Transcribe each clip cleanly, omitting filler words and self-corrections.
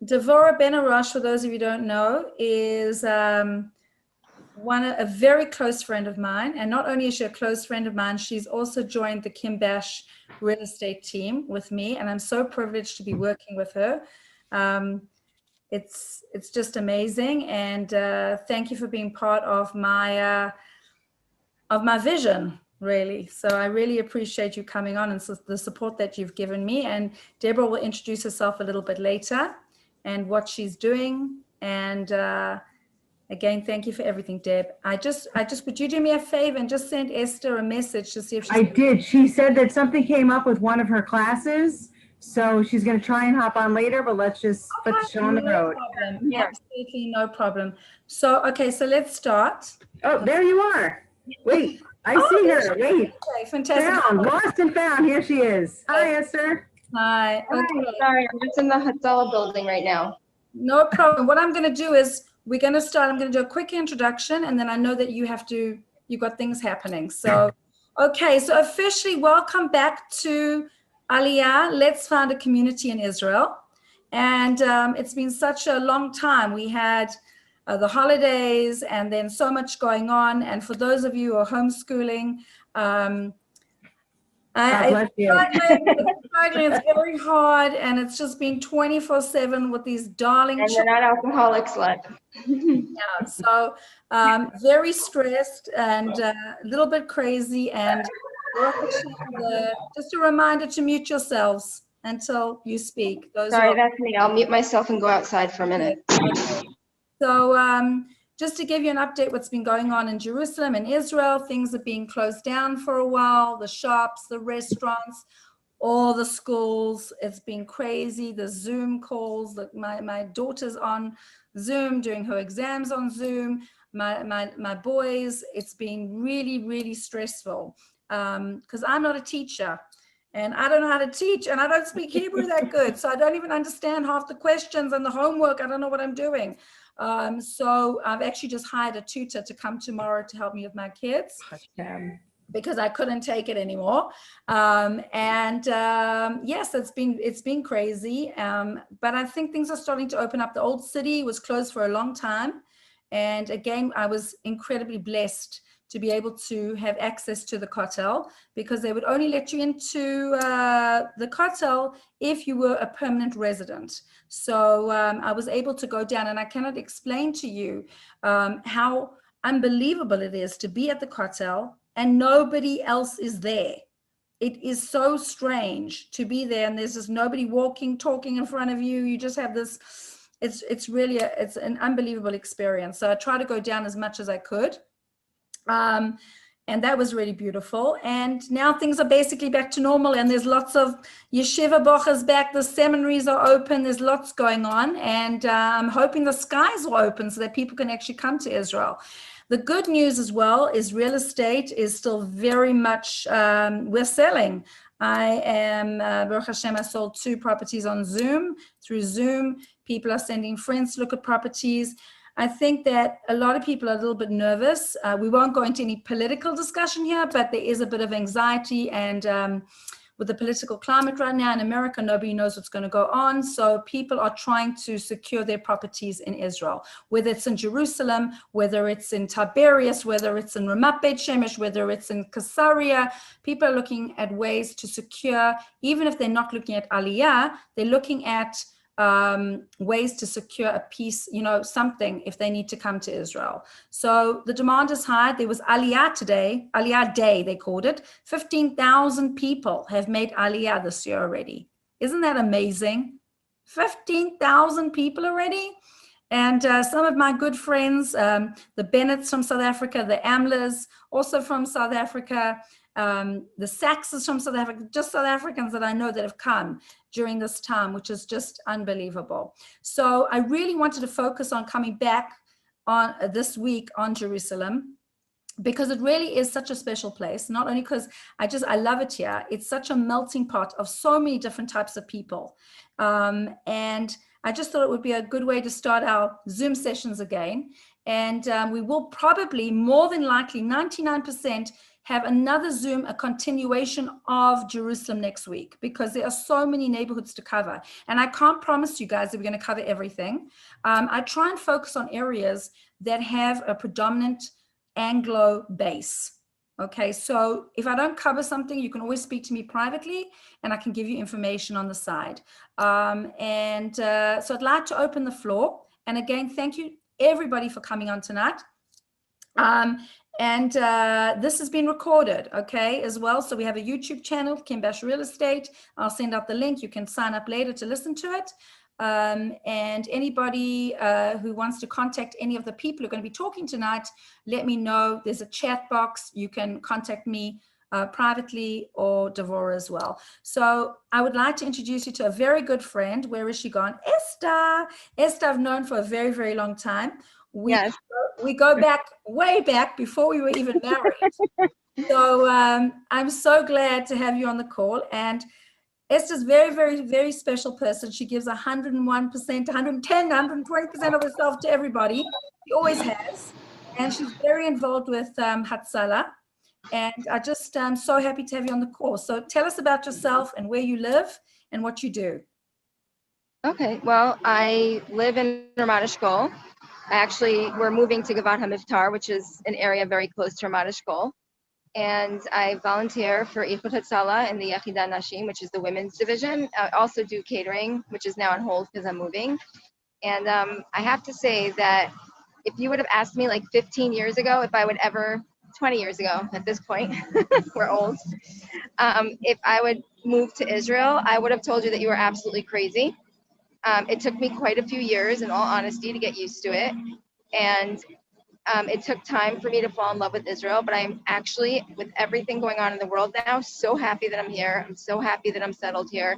Devorah Ben-Arash, for those of you who don't know, is a very close friend of mine. And not only is she a close friend of mine, she's also joined the Kim Bash real estate team with me. And I'm so privileged to be working with her. It's just amazing. And thank you for being part of my vision, really. So I really appreciate you coming on and the support that you've given me. And Deborah will introduce herself a little bit later and what she's doing. And again, thank you for everything, Deb. Would you do me a favor and just send Esther a message to see if she's... I did. She said that something came up with one of her classes, so she's going to try and hop on later, but let's just put the show on the road. Problem. Yeah. Absolutely no problem. So, okay, so let's start. Oh, there you are. Wait, I see her. Wait. Okay, fantastic. Found, lost and found. Here she is. Hi, Esther. Hi. Okay. Hi, sorry, I'm just in the Hatzalah building right now. No problem. What I'm going to do is I'm going to do a quick introduction, and then I know that you've got things happening. So, okay. So officially welcome back to Aliyah. Let's Find a Community in Israel. And it's been such a long time. We had the holidays and then so much going on. And for those of you who are homeschooling, it's very hard, and it's just been 24/7 with these darling and they're not alcoholics left. Yeah, so very stressed and a little bit crazy, and just a reminder to mute yourselves until you speak. Sorry, that's me. I'll mute myself and go outside for a minute. So just to give you an update what's been going on in Jerusalem and Israel, things are being closed down for a while, the shops, the restaurants, all the schools. It's been crazy. The Zoom calls, my daughter's on Zoom doing her exams on Zoom, my boys. It's been really, really stressful because I'm not a teacher. And I don't know how to teach, and I don't speak Hebrew that good. So I don't even understand half the questions and the homework. I don't know what I'm doing. So I've actually just hired a tutor to come tomorrow to help me with my kids because I couldn't take it anymore. Yes, it's been crazy. But I think things are starting to open up. The old city was closed for a long time. And again, I was incredibly blessed to be able to have access to the Kotel, because they would only let you into the Kotel if you were a permanent resident. So I was able to go down, and I cannot explain to you how unbelievable it is to be at the Kotel and nobody else is there. It is so strange to be there, and there's just nobody walking, talking in front of you. You just have this, it's really, it's an unbelievable experience. So I try to go down as much as I could. And that was really beautiful. And now things are basically back to normal, and there's lots of yeshiva bochas back. The seminaries are open. There's lots going on, and I'm hoping the skies will open so that people can actually come to Israel. The good news as well is real estate is still very much, we're selling. I am, Baruch Hashem, I sold 2 properties on Zoom. Through Zoom, people are sending friends to look at properties. I think that a lot of people are a little bit nervous. We won't go into any political discussion here, but there is a bit of anxiety, and with the political climate right now in America, nobody knows what's going to go on. So people are trying to secure their properties in Israel, whether it's in Jerusalem, whether it's in Tiberias, whether it's in Ramat Beit Shemesh, whether it's in Caesarea. People are looking at ways to secure, even if they're not looking at Aliyah, they're looking at ways to secure a piece, something if they need to come to Israel. So the demand is high. There was Aliyah today, Aliyah Day, they called it. 15,000 people have made Aliyah this year already. Isn't that amazing? 15,000 people already. And some of my good friends, the Bennetts from South Africa, the Amlers also from South Africa, the Saxes from South Africa, just South Africans that I know that have come during this time, which is just unbelievable. So I really wanted to focus on coming back on this week on Jerusalem, because it really is such a special place, not only because I love it here. It's such a melting pot of so many different types of people. And I just thought it would be a good way to start our Zoom sessions again. And we will probably, more than likely, 99%, have another Zoom, a continuation of Jerusalem next week, because there are so many neighborhoods to cover. And I can't promise you guys that we're going to cover everything. I try and focus on areas that have a predominant Anglo base. Okay, so if I don't cover something, you can always speak to me privately and I can give you information on the side. So I'd like to open the floor. And again, thank you everybody for coming on tonight. This has been recorded, okay, as well. So we have a YouTube channel, Kim Bash Real Estate. I'll send out the link. You can sign up later to listen to it. And anybody who wants to contact any of the people who are going to be talking tonight, let me know. There's a chat box. You can contact me privately or Devorah as well. So I would like to introduce you to a very good friend. Where is she gone? Esther. Esther I've known for a very, very long time. Yes. We go back, way back before we were even married. So I'm so glad to have you on the call. And Esther's very, very, very special person. She gives 101%, 110, 120% of herself to everybody. She always has. And she's very involved with Hatzalah. And I just am so happy to have you on the call. So tell us about yourself and where you live and what you do. Okay, well, I live in Ramat Eshkol. We're moving to Gavat HaMivtar, which is an area very close to Ramat Eshkol. And I volunteer for Ichut Hatzalah in the Yechidah Nashim, which is the women's division. I also do catering, which is now on hold because I'm moving. And I have to say that if you would have asked me like 15 years ago, 20 years ago at this point, we're old, if I would move to Israel, I would have told you that you were absolutely crazy. It took me quite a few years, in all honesty, to get used to it. And it took time for me to fall in love with Israel, but I'm actually, with everything going on in the world now, so happy that I'm here. I'm so happy that I'm settled here.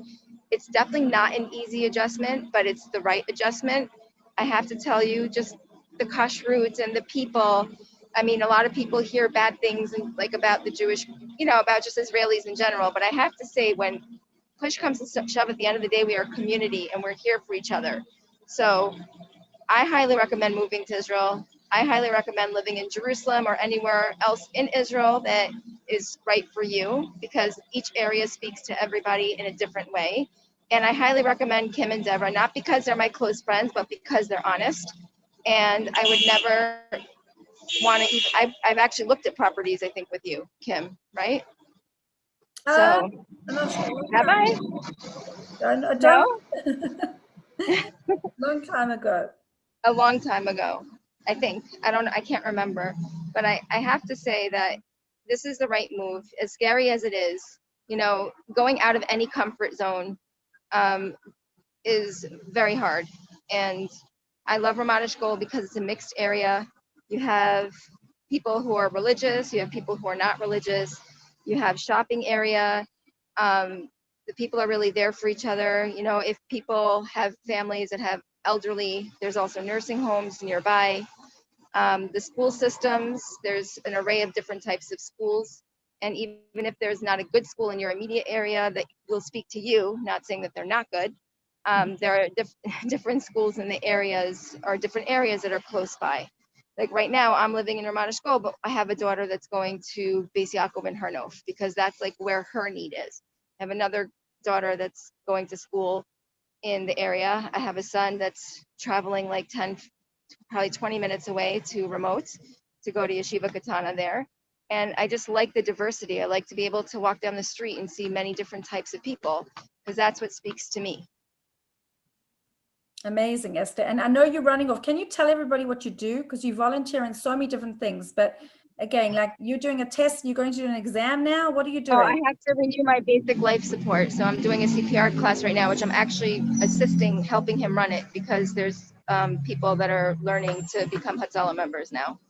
It's definitely not an easy adjustment, but it's the right adjustment. I have to tell you, just the kashrut and the people. I mean, a lot of people hear bad things and like about the Jewish, about just Israelis in general. But I have to say, when push comes to shove, at the end of the day, we are a community and we're here for each other. So I highly recommend moving to Israel. I highly recommend living in Jerusalem or anywhere else in Israel that is right for you, because each area speaks to everybody in a different way. And I highly recommend Kim and Deborah, not because they're my close friends, but because they're honest. And I would never want to even, I've actually looked at properties, I think, with you, Kim, right? So, I'm not sure. have I? No? Long time ago. A long time ago, I think. I can't remember. But I have to say that this is the right move. As scary as it is, going out of any comfort zone is very hard. And I love Ramat Eshkol because it's a mixed area. You have people who are religious, you have people who are not religious, you have shopping area. The people are really there for each other. If people have families that have elderly, there's also nursing homes nearby. The school systems, there's an array of different types of schools. And even if there's not a good school in your immediate area that will speak to you, not saying that they're not good, there are different schools in the areas, or different areas that are close by. Like right now, I'm living in Ramat Eshkol, but I have a daughter that's going to Beis Yaakov and Harnof, because that's like where her need is. I have another daughter that's going to school in the area. I have a son that's traveling like 10, probably 20 minutes away to remote to go to Yeshiva Katana there. And I just like the diversity. I like to be able to walk down the street and see many different types of people, because that's what speaks to me. Amazing, Esther. And I know you're running off. Can you tell everybody what you do? Because you volunteer in so many different things. But again, like you're doing a test, you're going to do an exam now. What are you doing? Oh, I have to renew my basic life support. So I'm doing a CPR class right now, which I'm actually helping him run it, because there's people that are learning to become Hatzalah members now.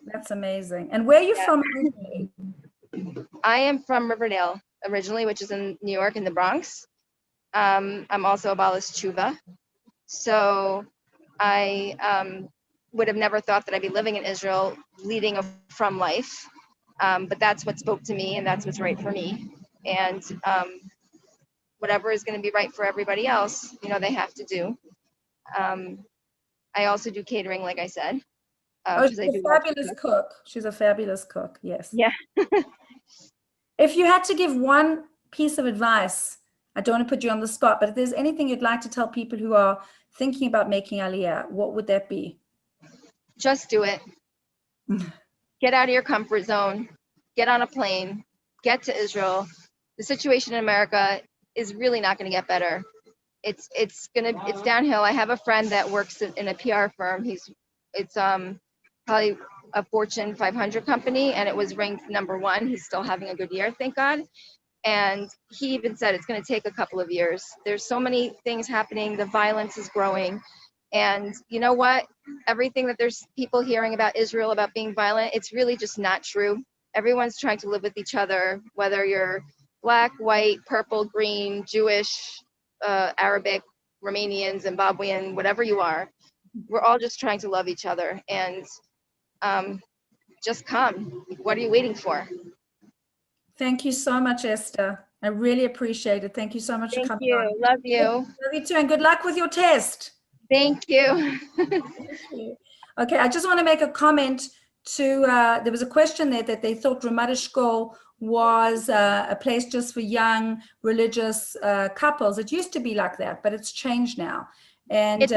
That's amazing. And where are you from originally? I am from Riverdale originally, which is in New York, in the Bronx. I'm also a Balas Tshuva. So I would have never thought that I'd be living in Israel, leading a from life. But that's what spoke to me, and that's what's right for me. And whatever is going to be right for everybody else, they have to do. I also do catering, like I said. Oh, because she's I a do love to fabulous cook. cook. She's a fabulous cook. Yes. Yeah. If you had to give one piece of advice, I don't want to put you on the spot, but if there's anything you'd like to tell people who are thinking about making Aliyah, what would that be? Just do it. Get out of your comfort zone. Get on a plane. Get to Israel. The situation in America is really not going to get better. It's downhill. I have a friend that works in a PR firm. It's probably a Fortune 500 company, and it was ranked #1. He's still having a good year, thank God. And he even said it's going to take a couple of years. There's so many things happening. The violence is growing. And you know what? Everything that there's people hearing about Israel, about being violent, it's really just not true. Everyone's trying to live with each other, whether you're black, white, purple, green, Jewish, Arabic, Romanian, Zimbabwean, whatever you are. We're all just trying to love each other. And just come. What are you waiting for? Thank you so much, Esther. I really appreciate it. Thank you so much for Thank coming you. on. Love you. Love you too, and good luck with your test. Thank you. Okay, I just want to make a comment to, there was a question there that they thought Ramat Eshkol was a place just for young religious couples. It used to be like that, but it's changed now. And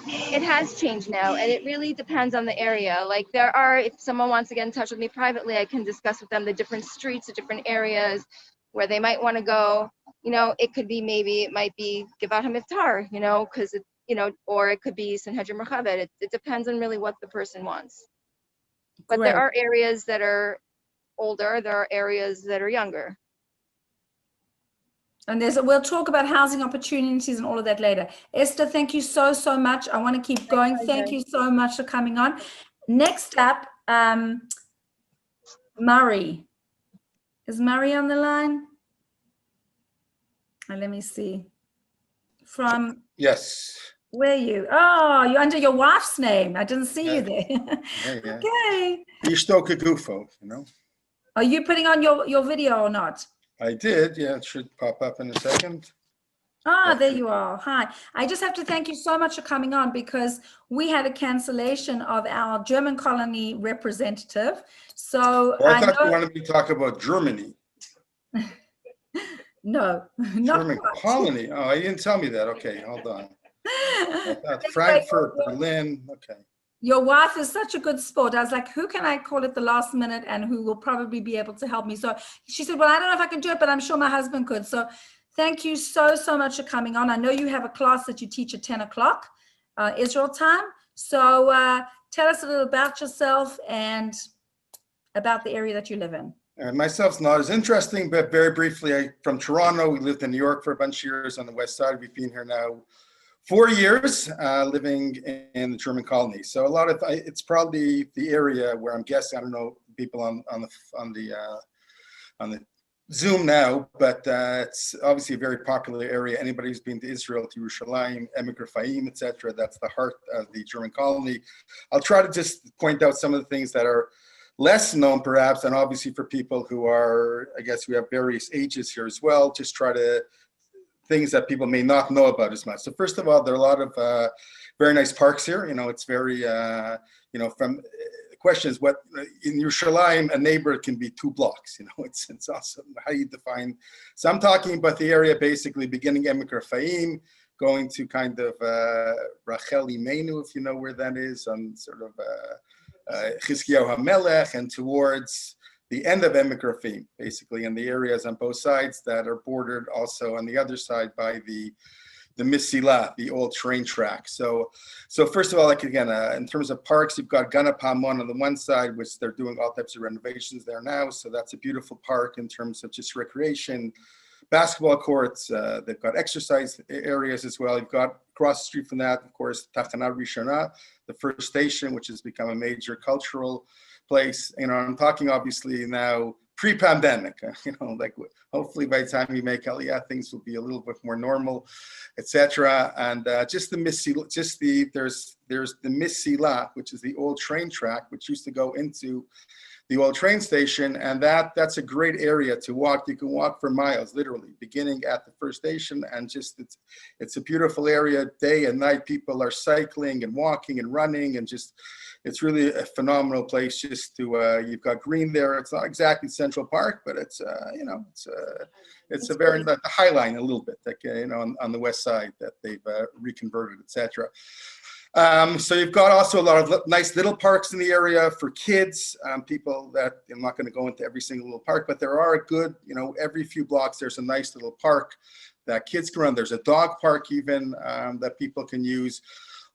It has changed now, and it really depends on the area. Like if someone wants to get in touch with me privately, I can discuss with them the different streets, the different areas where they might want to go. You know, it could be it might be Givat HaMiftar, you know, because or it could be Sanhedrin Merchavet. It depends on really what the person wants. But Great. there are areas that are older, there are areas that are younger. And we'll talk about housing opportunities and all of that later. Esther, thank you so, so much. I want to keep going. Thank you so much for coming on. Next up, Murray. Is Murray on the line? Let me see. Yes. Where are you? Oh, you're under your wife's name. I didn't see you there. Yeah. Okay. Ishtoka Gufo, you know. Are you putting on your video or not? I did, yeah, it should pop up in a second. Ah, there you are. Hi. I just have to thank you so much for coming on because we had a cancellation of our German colony representative. So Well, I thought you wanted me to talk about Germany. No, not German quite. colony. Oh, you didn't tell me that. Okay, hold on. I thought Frankfurt, Berlin. Okay. Your wife is such a good sport. I was like, who can I call at the last minute and who will probably be able to help me? So she said, well, I don't know if I can do it, but I'm sure my husband could. So thank you so, so much for coming on. I know you have a class that you teach at 10 o'clock Israel time. So tell us a little about yourself and about the area that you live in. Myself's not as interesting, but very briefly, I'm from Toronto. We lived in New York for a bunch of years on the west side. We've been here now 4 years, living in the German colony. So it's probably the area where I'm guessing, I don't know, people on the Zoom now, but it's obviously a very popular area. Anybody who's been to Israel, to Yerushalayim, Emek Rafaim, etc., that's the heart of the German colony. I'll try to just point out some of the things that are less known perhaps, and obviously for people who are, I guess we have various ages here as well, just try to things that people may not know about as much. So first of all, there are a lot of very nice parks here. You know, it's very, from the question is what in Yerushalayim, a neighbor can be 2 blocks. You know, it's awesome how you define. So I'm talking about the area basically beginning Emek Rafaim, going to kind of Rachel Imenu, if you know where that is, on sort of Chizkiyahu HaMelech, and towards the end of Emek Rafaim, basically, in the areas on both sides that are bordered also on the other side by the Misilah, the old train track. So first of all, like again, in terms of parks, you've got Gana Palmon on the one side, which they're doing all types of renovations there now. So that's a beautiful park in terms of just recreation, basketball courts. They've got exercise areas as well. You've got across the street from that, of course, Tachana Rishona, the first station, which has become a major cultural place. You know, I'm talking obviously now pre-pandemic, like hopefully by the time we make Aliyah, things will be a little bit more normal, etc. And just the Missila, there's the Missila, which is the old train track, which used to go into the old train station, and that's a great area to walk. You can walk for miles, literally, beginning at the first station, and just it's a beautiful area. Day and night, people are cycling and walking and running, and just it's really a phenomenal place. Just to you've got green there. It's not exactly Central Park, but it's it's a very the High Line a little bit, like on the west side that they've reconverted, etc. So you've got also a lot of nice little parks in the area for kids, people that, I'm not going to go into every single little park, but there are a good, every few blocks, there's a nice little park that kids can run. There's a dog park even that people can use.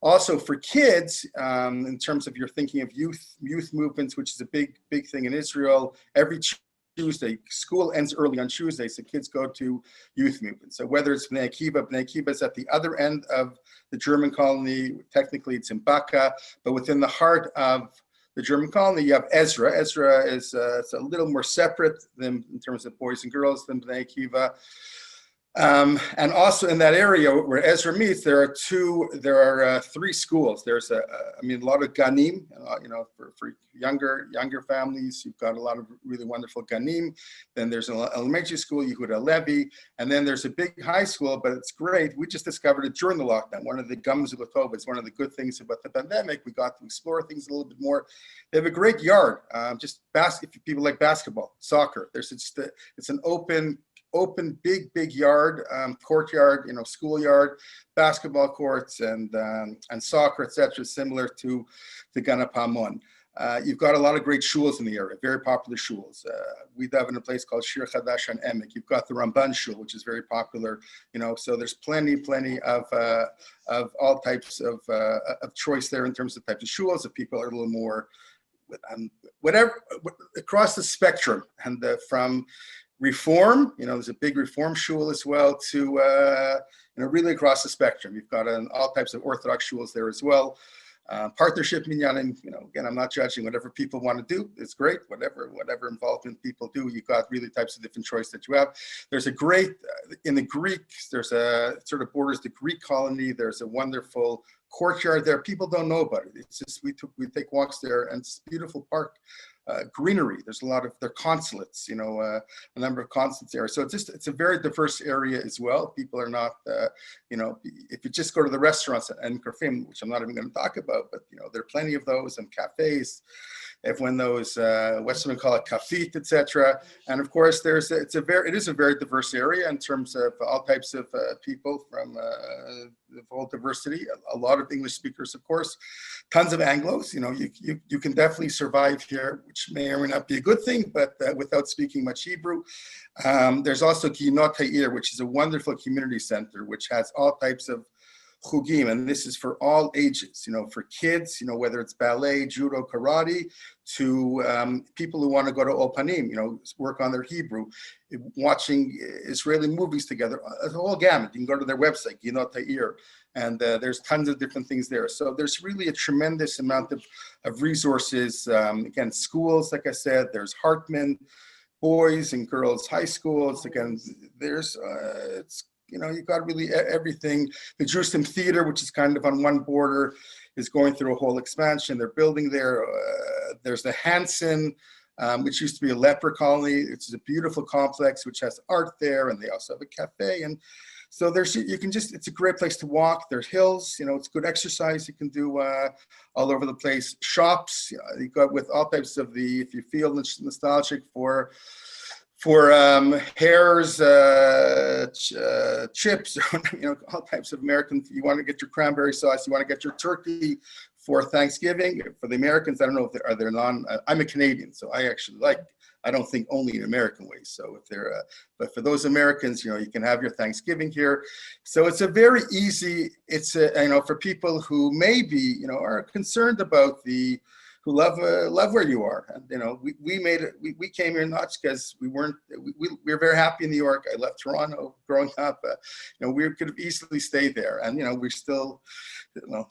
Also for kids, in terms of you're thinking of youth movements, which is a big thing in Israel, every Tuesday, school ends early on Tuesday, so kids go to youth movement. So whether it's Bnei Akiva is at the other end of the German colony. Technically, it's in Baka, but within the heart of the German colony, you have Ezra. Ezra is it's a little more separate than in terms of boys and girls than Bnei Akiva. And also in that area where Ezra meets, there are three schools. There's a lot of ganim, for younger families. You've got a lot of really wonderful ganim. Then there's an elementary school, Yehuda Levi, and then there's a big high school. But it's great. We just discovered it during the lockdown. One of the gums of Latova, it's one of the good things about the pandemic. We got to explore things a little bit more. They have a great yard. If people like basketball, soccer. It's an open, big yard, courtyard, schoolyard, basketball courts, and soccer, etc., similar to the Gana Pamon. You've got a lot of great shuls in the area, very popular shuls. We live in a place called Shir Chadash and Emek. You've got the Ramban shul, which is very popular, so there's plenty of all types of choice there in terms of types of shuls. If people are a little more, whatever, across the spectrum, and from Reform, there's a big Reform shul as well, to really across the spectrum. You've got all types of Orthodox shuls there as well. Partnership minyanim, again, I'm not judging whatever people want to do. It's great, whatever involvement people do. You've got really types of different choice that you have. There's a great, in the Greek, there's a sort of borders the Greek colony. There's a wonderful courtyard there. People don't know about it. It's just, we take walks there, and it's a beautiful park. Greenery. There's a lot of their consulates, a number of consulates there. So it's a very diverse area as well. People are not, if you just go to the restaurants and Karfim, which I'm not even going to talk about, but there are plenty of those, and cafes. Everyone knows Western call it kafit, etc. And of course, it is a very diverse area in terms of all types of people from the whole diversity. A lot of English speakers, of course, tons of Anglos. You can definitely survive here, which may or may not be a good thing, but without speaking much Hebrew. There's also Ginot Ha'ir, which is a wonderful community center, which has all types of chugim, and this is for all ages, for kids, whether it's ballet, judo, karate, to people who want to go to Opanim, work on their Hebrew, watching Israeli movies together, a whole gamut. You can go to their website, Ginot Ha'ir, and there's tons of different things there. So there's really a tremendous amount of resources. Again, schools, like I said, there's Hartman, boys and girls high schools. Again, there's, you've got really everything. The Jerusalem Theater, which is kind of on one border, is going through a whole expansion. They're building there. There's the Hansen, which used to be a leper colony. It's a beautiful complex, which has art there, and they also have a cafe. And so it's a great place to walk. There's hills, it's good exercise you can do all over the place. Shops, you got with all types of if you feel nostalgic for Hare's chips, all types of American. You want to get your cranberry sauce, you want to get your turkey for Thanksgiving. For the Americans, I don't know if they're I'm a Canadian, so I don't think only in American ways. So but for those Americans, you can have your Thanksgiving here. So it's a very easy, for people who maybe, are concerned about who love where you are. And, we made it, we came here not because we were very happy in New York. I left Toronto growing up. We could have easily stayed there, and, we're still,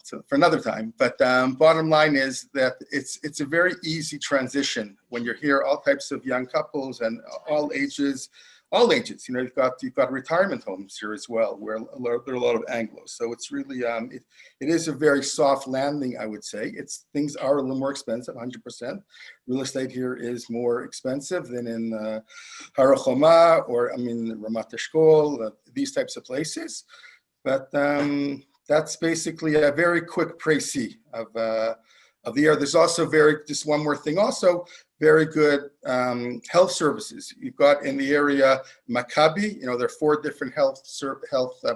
so for another time. But bottom line is that it's a very easy transition when you're here, all types of young couples and all ages, all ages. You know, you've got retirement homes here as well, where there are a lot of Anglos. So it's really it is a very soft landing, I would say. Things are a little more expensive, 100%. Real estate here is more expensive than in Har HaChoma or Ramat Eshkol, these types of places. But that's basically a very quick précis of the area. There's also just one more thing also, very good health services. You've got in the area Maccabi, you know, there are 4 different health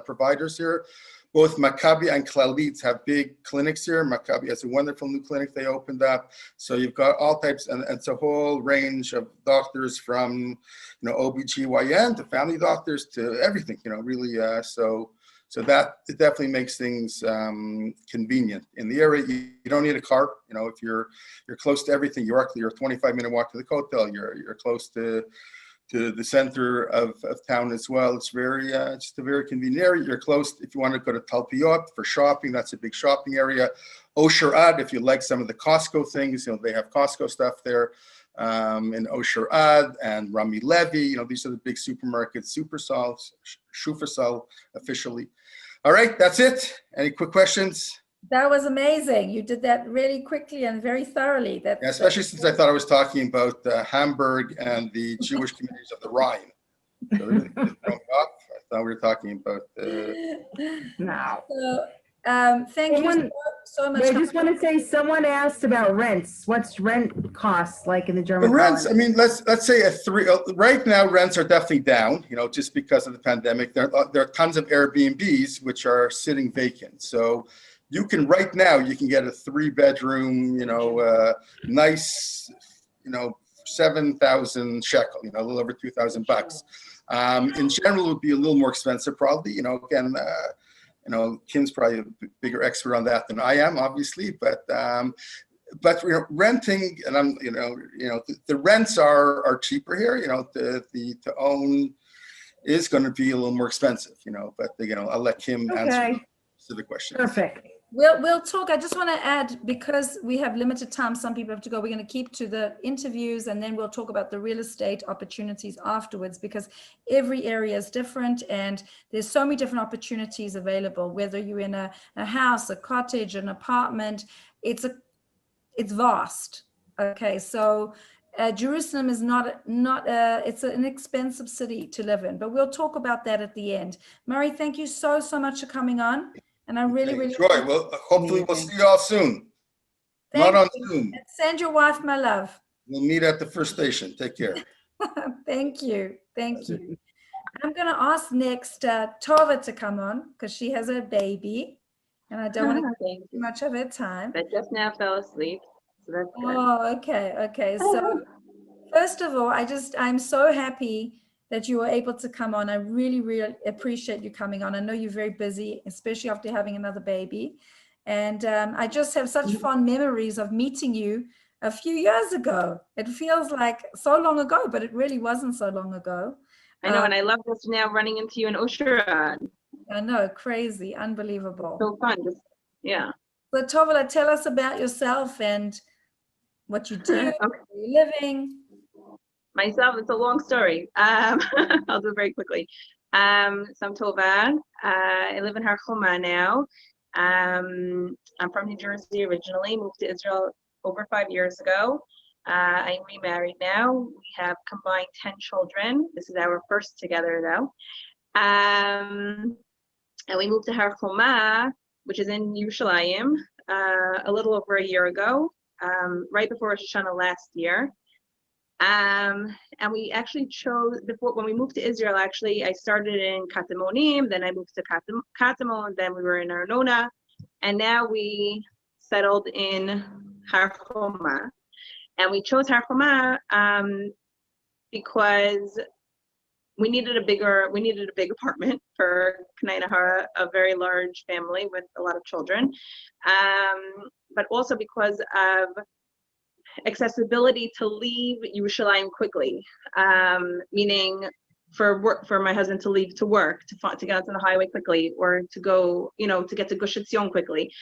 providers here. Both Maccabi and Clalit have big clinics here. Maccabi has a wonderful new clinic they opened up. So you've got all types, and it's a whole range of doctors from, you know, OBGYN to family doctors to everything, you know, really. So that it definitely makes things convenient in the area. You don't need a car. You know, if you're close to everything, you're a 25-minute walk to the hotel. You're close to the center of town as well. It's just a very convenient area. You're close if you want to go to Talpiot for shopping. That's a big shopping area. Osher Ad, if you like some of the Costco things, you know, they have Costco stuff there. In Osher Ad and Rami Levy, you know, these are the big supermarkets. Shufersal officially. All right, that's it. Any quick questions? That was amazing. You did that really quickly and very thoroughly. Yeah, especially since I thought I was talking about Hamburg and the Jewish communities of the Rhine. So really threw me off. I thought we were talking about. No. So, thank you so much. I just want to say, someone asked about rents. What's rent costs like in the German? The rents, colony? I mean, let's say right now rents are definitely down, you know, just because of the pandemic. There are tons of Airbnbs which are sitting vacant. So you can get a 3-bedroom, you know, nice, you know, 7,000 shekel, you know, a little over $2,000. In general, it would be a little more expensive, probably. You know, again, you know, Kim's probably a bigger expert on that than I am, obviously, but you know, renting, and the rents are cheaper here. You know, to own is going to be a little more expensive. You know, but you know, I'll let Kim answer the question. Perfect. We'll talk. I just want to add, because we have limited time, some people have to go. We're going to keep to the interviews, and then we'll talk about the real estate opportunities afterwards, because every area is different and there's so many different opportunities available, whether you're in a house, a cottage, an apartment. It's vast. Okay, so Jerusalem is it's an expensive city to live in, but we'll talk about that at the end. Murray, thank you so much for coming on. And I really enjoy. Well, hopefully we'll see you all soon. Thank Not on you. Zoom. And send your wife my love. We'll meet at the first station. Take care. Thank you. Thank you. I'm going to ask next Tova to come on, because she has a baby, and I don't want to take too much of her time. I just now fell asleep, so that's good. Oh, okay. So first of all, I'm so happy that you were able to come on. I really, really appreciate you coming on. I know you're very busy, especially after having another baby. And I just have such fond memories of meeting you a few years ago. It feels like so long ago, but it really wasn't so long ago. I know, and I love just now running into you in Osher. I know, crazy, unbelievable. So fun, yeah. So Tovala, tell us about yourself and what you do, Okay. where you're living. Myself, it's a long story. I'll do it very quickly. So I'm Tova. I live in Har HaChoma now. I'm from New Jersey originally, moved to Israel over 5 years ago. I'm remarried now. We have combined 10 children. This is our first together though. And we moved to Har HaChoma, which is in Yerushalayim, a little over a year ago, right before Rosh Hashanah last year. And we actually chose, when we moved to Israel, actually, I started in Katamonim, then I moved to Katamon, then we were in Arnona, and now we settled in Har HaChoma. And we chose Har HaChoma because we needed a big apartment for Kanai Nahara, a very large family with a lot of children, but also because of accessibility to leave Yerushalayim quickly, meaning for my husband to leave to work, to get onto the highway quickly, or to go, to get to Gush Etzion quickly.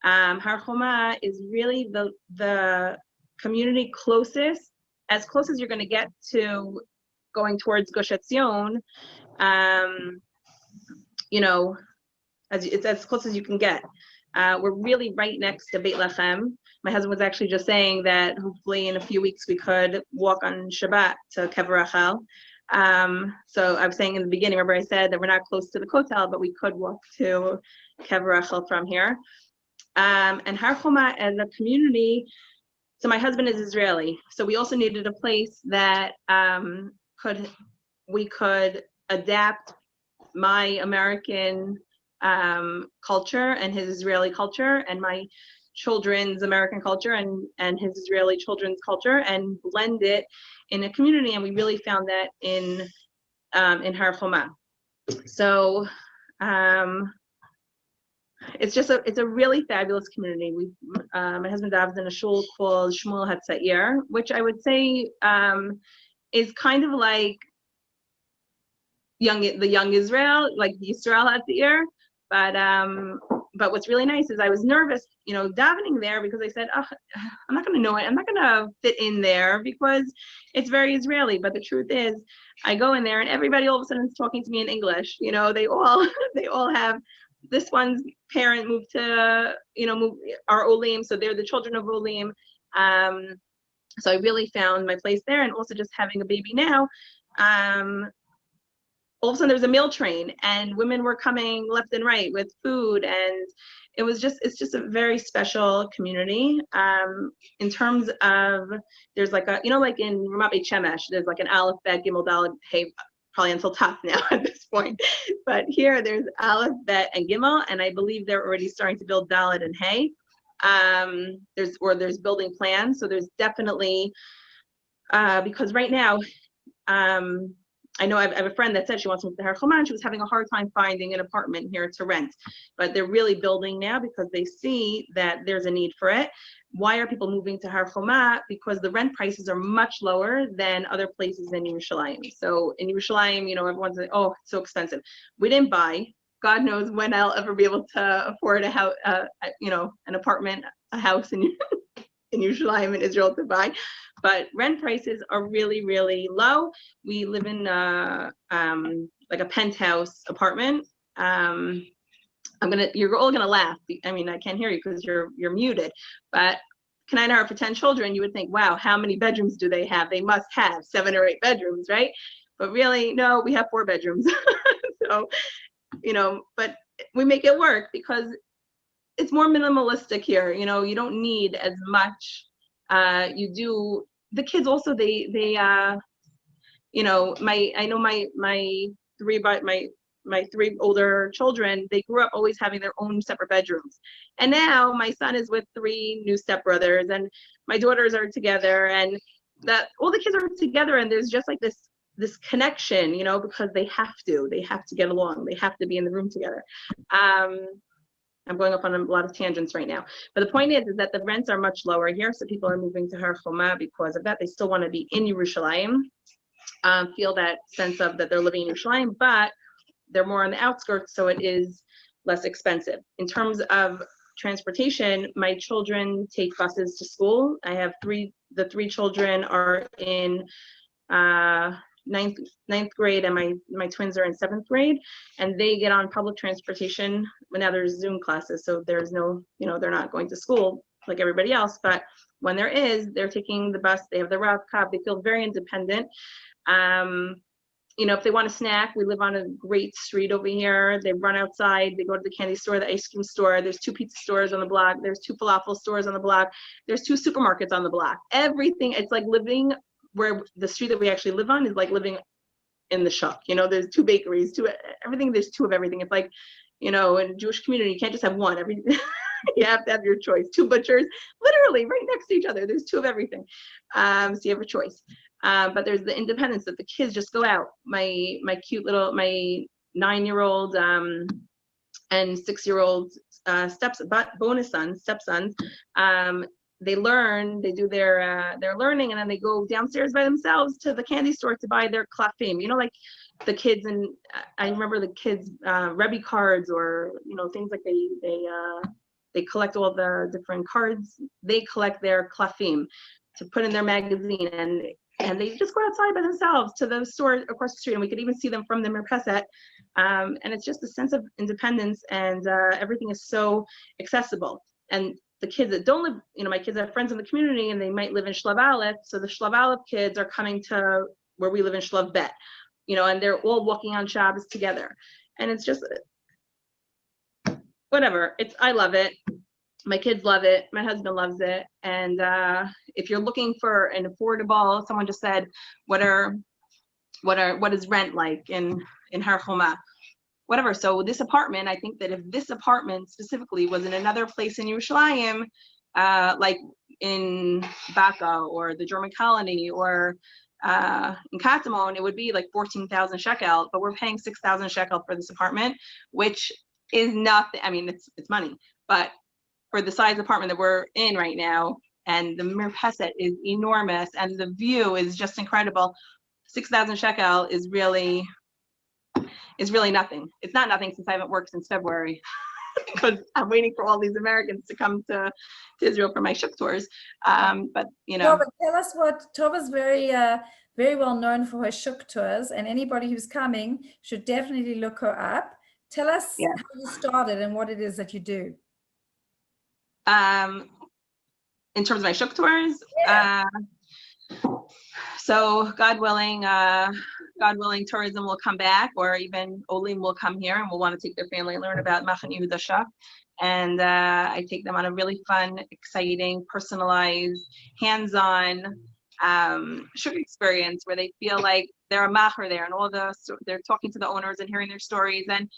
Har HaChoma is really the community closest, as close as you're going to get to going towards Gush Etzion, you know, it's as close as you can get. We're really right next to Beit Lechem. My husband was actually just saying that hopefully in a few weeks we could walk on Shabbat to Kever Rachel. So I was saying in the beginning, remember I said that we're not close to the Kotel, but we could walk to Kever Rachel from here. And Har Choma as a community, so my husband is Israeli, so we also needed a place that we could adapt my American culture and his Israeli culture, and my children's American culture and his Israeli children's culture, and blend it in a community. And we really found that in Har Choma. So it's a really fabulous community. My husband Dav's in a shul called Shmuel Hatzair, which I would say is kind of like the young Israel, like Yisrael Hatzair. But what's really nice is I was nervous, you know, davening there, because I said, oh, I'm not going to know it. I'm not going to fit in there because it's very Israeli. But the truth is, I go in there and everybody all of a sudden is talking to me in English. You know, they all have. This one's parent moved to, are Olim, so they're the children of Olim. So I really found my place there, and also just having a baby now. All of a sudden there was a meal train, and women were coming left and right with food, and it's just a very special community. In terms of, there's like a, like in Ramat Beit Shemesh, there's like an Aleph, Bet, Gimel, Dalet, Hey, probably until top now at this point. But here there's Aleph, Bet, and Gimel, and I believe they're already starting to build Dalet and Hey. There's building plans, so there's definitely, because right now, I know I have a friend that said she wants to move to Har Choma, and she was having a hard time finding an apartment here to rent. But they're really building now because they see that there's a need for it. Why are people moving to Har Choma? Because the rent prices are much lower than other places in Yerushalayim. So in Yerushalayim, everyone's like, oh, it's so expensive. We didn't buy. God knows when I'll ever be able to afford a house, an apartment, a house in Yerushalayim in Israel to buy. But rent prices are really, really low. We live in like a penthouse apartment. You're all gonna laugh. I mean, I can't hear you because you're muted. But Kanai and I, for 10 children, you would think, wow, how many bedrooms do they have? They must have 7 or 8 bedrooms, right? But really, no, we have 4 bedrooms. So, but we make it work because it's more minimalistic here. You don't need as much. You do. The kids also, my 3 older children, they grew up always having their own separate bedrooms. And now my son is with 3 new stepbrothers, and my daughters are together, and that all the kids are together, and there's just like this connection, because they have to get along. They have to be in the room together. I'm going up on a lot of tangents right now. But the point is that the rents are much lower here, so people are moving to Har Choma because of that. They still want to be in Yerushalayim, feel that sense of that they're living in Yerushalayim, but they're more on the outskirts, so it is less expensive. In terms of transportation, my children take buses to school. I have the 3 children are in ninth grade, and my twins are in 7th grade, and they get on public transportation. Now there's Zoom classes, so there's no, they're not going to school like everybody else, but when there is, they're taking the bus. They have the Rav Kav. They feel very independent. If they want a snack, we live on a great street over here. They run outside, they go to the candy store, the ice cream store. There's 2 pizza stores on the block. There's 2 falafel stores on the block. There's 2 supermarkets on the block. Everything, it's like living where the street that we actually live on is like living in the shop. There's 2 bakeries, everything. There's 2 of everything. It's like, in a Jewish community, you can't just have one. You have to have your choice. 2 butchers, literally right next to each other. There's 2 of everything. So you have a choice. But there's the independence that the kids just go out. My cute little, my 9-year-old and 6-year-old bonus sons, stepsons, they learn, they do their learning, and then they go downstairs by themselves to the candy store to buy their klafim. Like the kids, and I remember the kids Rebbe cards, or things like they collect all the different cards. They collect their klafim to put in their magazine, and and they just go outside by themselves to the store across the street, and we could even see them from the Merpeset. And it's just a sense of independence, and everything is so accessible. And the kids that don't live, my kids have friends in the community, and they might live in Shlav Aleph, so the Shlav Aleph kids are coming to where we live in Shlav Bet, and they're all walking on Shabbos together. And it's just, whatever, I love it. My kids love it. My husband loves it. And if you're looking for an affordable, someone just said, what is rent like in Har Homa? Whatever. So this apartment, I think that if this apartment specifically was in another place in Yerushalayim, like in Baka or the German colony or in Katamon, it would be like 14,000 shekel, but we're paying 6,000 shekel for this apartment, which is nothing. I mean, it's money, but for the size apartment that we're in right now, and the Merpeset is enormous, and the view is just incredible. 6,000 shekel is really nothing. It's not nothing since I haven't worked since February because I'm waiting for all these Americans to come to Israel for my shuk tours. But Tova, tell us what Tova's very well known for her shuk tours, and anybody who's coming should definitely look her up. Tell us how you started and what it is that you do. In terms of my shuk tours, so God willing, tourism will come back, or even Olim will come here and will want to take their family and learn about Machan Yehuda shuk. And I take them on a really fun, exciting, personalized, hands-on shuk experience where they feel like they're a macher there, and they're talking to the owners and hearing their stories and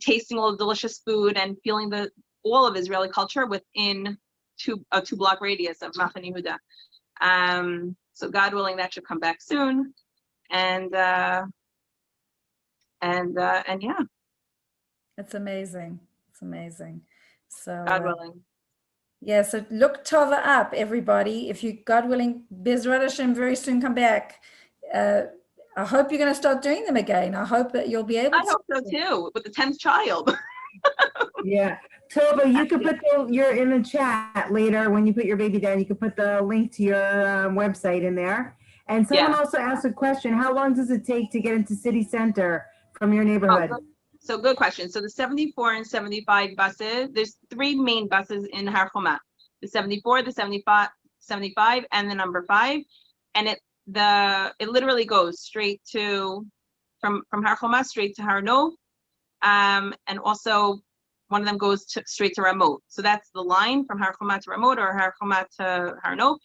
tasting all the delicious food and feeling all of Israeli culture within a 2-block radius of Machan Yehuda. So God willing, that should come back soon. And yeah. It's amazing. It's amazing. So God willing. Yeah, so look Tova up, everybody. If you, God willing, Bezrat Hashem very soon come back. I hope you're going to start doing them again. I hope that you'll be able to. I hope so too, with the 10th child. Yeah. Tova, you could put you're in the chat later when you put your baby down. You could put the link to your website in there. And someone also asked a question: how long does it take to get into city center from your neighborhood? So good question. So the 74 and 75 buses, there's 3 main buses in Har Homa: the 74, the 75, and the number 5. And it literally goes straight to from Har Homa straight to Har No, and also one of them goes straight to Ramot. So that's the line from Har Homa to Ramot, or Har Homa to Har No.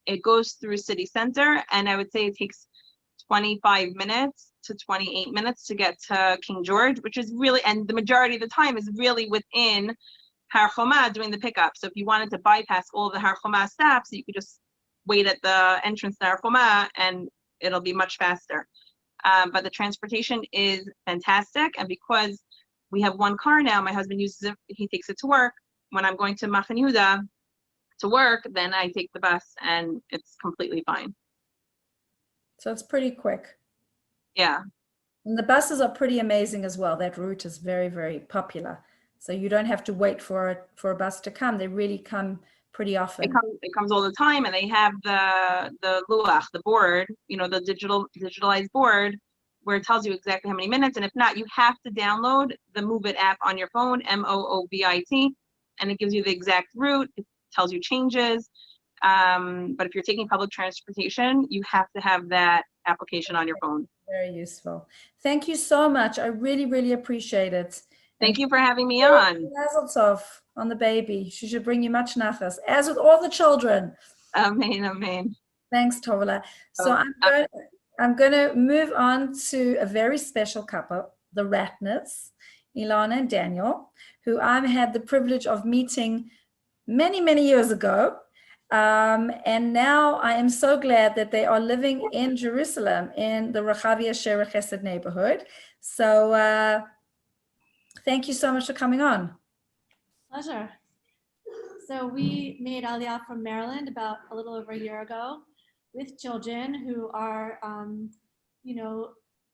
It goes through city center, and I would say it takes 25 minutes to 28 minutes to get to King George, which is really, and the majority of the time is really within Har Homa doing the pickup. So if you wanted to bypass all of the Har Homa stops, you could just wait at the entrance to Har Homa and it'll be much faster. But the transportation is fantastic. And because we have one car now, my husband uses it, he takes it to work. When I'm going to Machan Yehuda to work, then I take the bus and it's completely fine. So it's pretty quick. Yeah. And the buses are pretty amazing as well. That route is very, very popular. So you don't have to wait for a bus to come. They really come pretty often. It comes all the time, and they have the luach, the board, the digitalized board, where it tells you exactly how many minutes. And if not, you have to download the Move It app on your phone, MOOVIT, and it gives you the exact route. It tells you changes. But if you're taking public transportation, you have to have that application on your phone. Very useful. Thank you so much. I really, really appreciate it. Thank you for having me on. Mazel tov on the baby. She should bring you much nachas, as with all the children. Amen, amen. Thanks, Tovala. So I'm going to move on to a very special couple, the Ratners, Ilana and Daniel, who I had the privilege of meeting many, many years ago. And now I am so glad that they are living in Jerusalem in the Rehavia Shereh Chesed neighborhood. So thank you so much for coming on. Pleasure. So we made Aliyah from Maryland about a little over a year ago with children who are,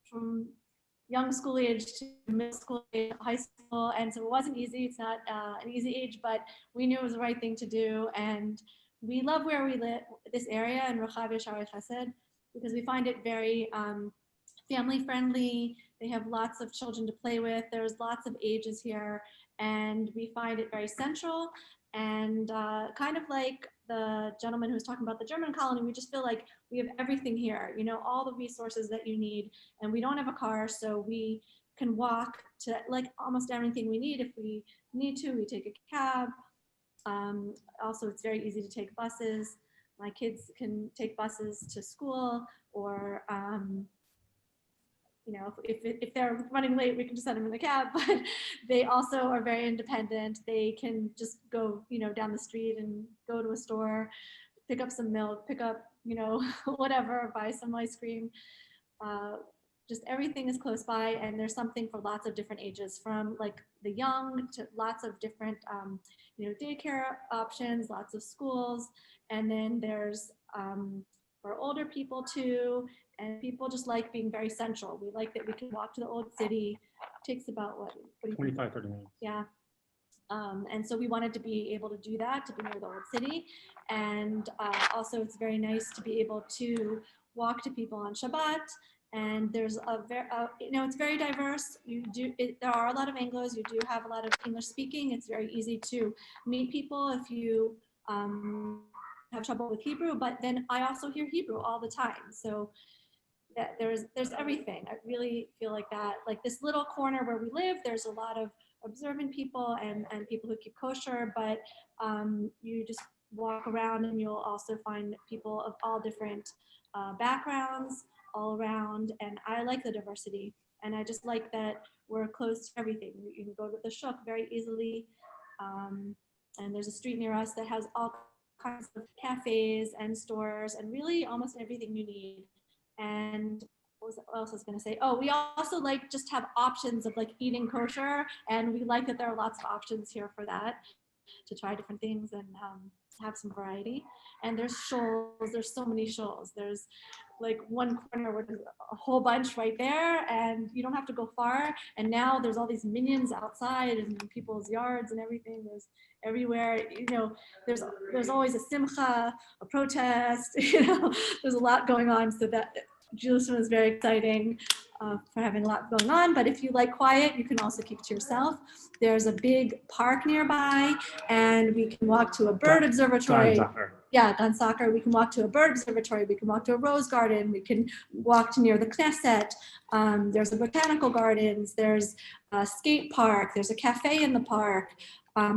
from young school age to middle school age, high school. And so it wasn't easy. It's not an easy age, but we knew it was the right thing to do. And we love where we live, this area in Rechav Yesharai Chesed, because we find it very family friendly. They have lots of children to play with. There's lots of ages here, and we find it very central. And kind of like the gentleman who was talking about the German colony, we just feel like we have everything here, you know, all the resources that you need. And we don't have a car, so we can walk to like almost everything we need. If we need to, we take a cab. Also, it's very easy to take buses. My kids can take buses to school, or you know, if they're running late, we can just send them in a cab. But they also are very independent. They can just go, you know, down the street and go to a store, pick up some milk, pick up, you know, whatever, buy some ice cream. Just everything is close by, and there's something for lots of different ages, from like the young to lots of different, you know, daycare options, lots of schools, and then there's for older people too. And people just like being very central. We like that we can walk to the old city. It takes about what 25, 30 minutes. Yeah. And so we wanted to be able to do that, to be near the old city. And also it's very nice to be able to walk to people on Shabbat. And there's a very, you know, it's very diverse. There are a lot of Anglos. You do have a lot of English speaking. It's very easy to meet people if you have trouble with Hebrew. But then I also hear Hebrew all the time. So that there's everything. I really feel like that, like this little corner where we live, there's a lot of observant people and people who keep kosher, but you just walk around and you'll also find people of all different backgrounds all around. And I like the diversity, and I just like that we're close to everything. You can go to the shuk very easily, and there's a street near us that has all kinds of cafes and stores and really almost everything you need. And what else I was going to say? Oh, we also like just have options of like eating kosher, and we like that there are lots of options here for that, to try different things and have some variety. And there's shuls. There's so many shuls. There's like one corner where there's a whole bunch right there, and you don't have to go far. And now there's all these minions outside in people's yards and everything. There's everywhere, you know, there's always a simcha, a protest, you know, there's a lot going on. So that Jerusalem is very exciting for having a lot going on. But if you like quiet, you can also keep to yourself. There's a big park nearby, and we can walk to a bird observatory. Yeah, Gun Soccer. We can walk to a bird observatory. We can walk to a rose garden. We can walk to near the Knesset. There's a botanical gardens. There's a skate park. There's a cafe in the park.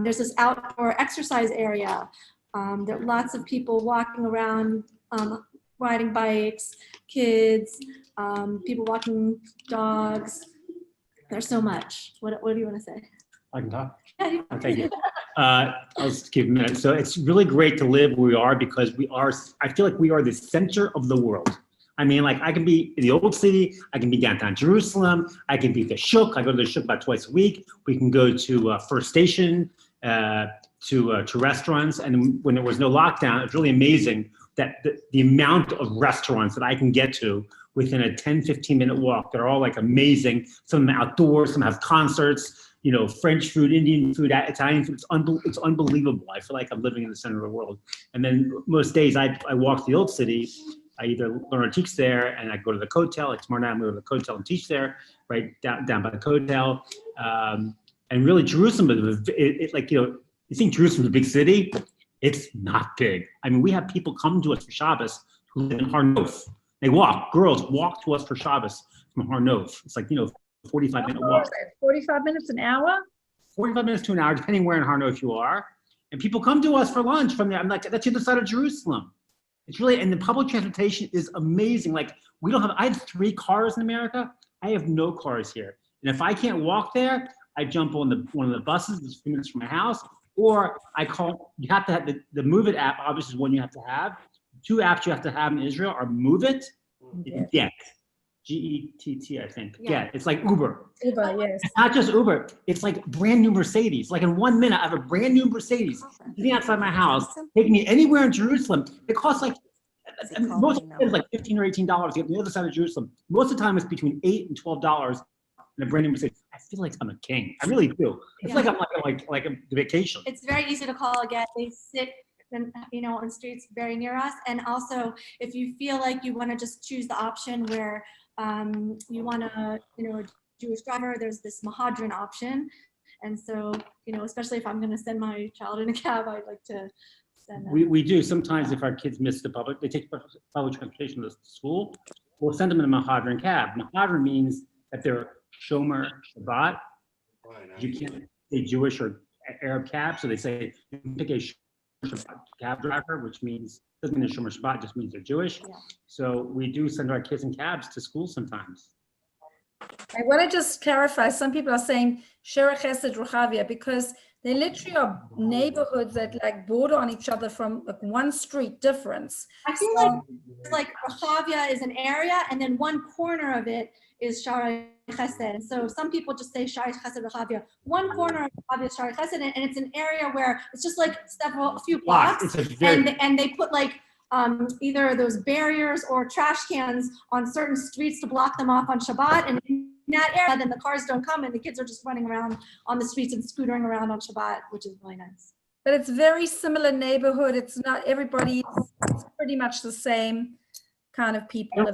There's this outdoor exercise area. There are lots of people walking around, riding bikes, kids, people walking dogs. There's so much. What do you want to say? I can talk. Yeah, I'll take it. I'll just give a minute. So it's really great to live where we are, because I feel like we are the center of the world. I mean, like I can be in the old city, I can be downtown Jerusalem, I can be at the shuk. I go to the shuk about twice a week. We can go to First Station, to restaurants. And when there was no lockdown, it's really amazing that the amount of restaurants that I can get to within a 10, 15-minute walk. They're all like amazing. Some of them outdoors, some have concerts, you know, French food, Indian food, Italian food. It's unbelievable. I feel like I'm living in the center of the world. And then most days I walk to the old city. I either learn or teach there, and I go to the Kotel. Like tomorrow night I'm going to the Kotel and teach there, right down by the Kotel. And really Jerusalem, like, you know, you think Jerusalem's a big city? It's not big. I mean, we have people come to us for Shabbos who live in Har Nof. Girls walk to us for Shabbos from Har Nof. It's like, you know, 45-minute walk. 45 minutes, an hour? 45 minutes to an hour, depending where in Har Nof you are. And people come to us for lunch from there. I'm like, that's the other side of Jerusalem. It's really, and the public transportation is amazing. Like I have 3 cars in America. I have no cars here. And if I can't walk there, I jump on one of the buses that's a few minutes from my house, or I call, you have to have the Move It app, obviously is one you have to have. 2 apps you have to have in Israel are Move It and Get. G-E-T-T, I think. Yeah. Get. It's like Uber. Uber, yes. It's not just Uber. It's like brand new Mercedes. Like in 1 minute, I have a brand new Mercedes sitting outside my house, taking me anywhere in Jerusalem. It costs like, most of it is like $15 or $18 to get to the other side of Jerusalem. Most of the time it's between $8 and $12 in a brand new Mercedes. I feel like I'm a king. I really do. It's like I'm like a vacation. It's very easy to call again. They sit and on streets very near us. And also, if you feel like you want to just choose the option where you want to, a Jewish driver, there's this Mahadran option. And so, especially if I'm going to send my child in a cab, I'd like to send them. We do sometimes if our kids miss they take public transportation to school, we'll send them in a Mahadran cab. Mahadran means that they're Shomer Shabbat. You can't say Jewish or Arab cab, so they say you can pick a Shomer Shabbat cab driver, which means, doesn't mean they're Shomer Shabbat, just means they're Jewish. Yeah. So we do send our kids in cabs to school sometimes. I want to just clarify, some people are saying Shara Chesed Rehavia because they literally are neighborhoods that like border on each other from like one street difference. I feel like Rehavia is an area, and then one corner of it is Shara Chesed. So some people just say Shara Chesed Rehavia. One corner of Rehavia is Shara Chesed, and it's an area where it's just like a few blocks, and they put like either those barriers or trash cans on certain streets to block them off on Shabbat. And in that area, then the cars don't come and the kids are just running around on the streets and scootering around on Shabbat, which is really nice. But it's very similar neighborhood. It's not everybody, it's pretty much the same kind of people.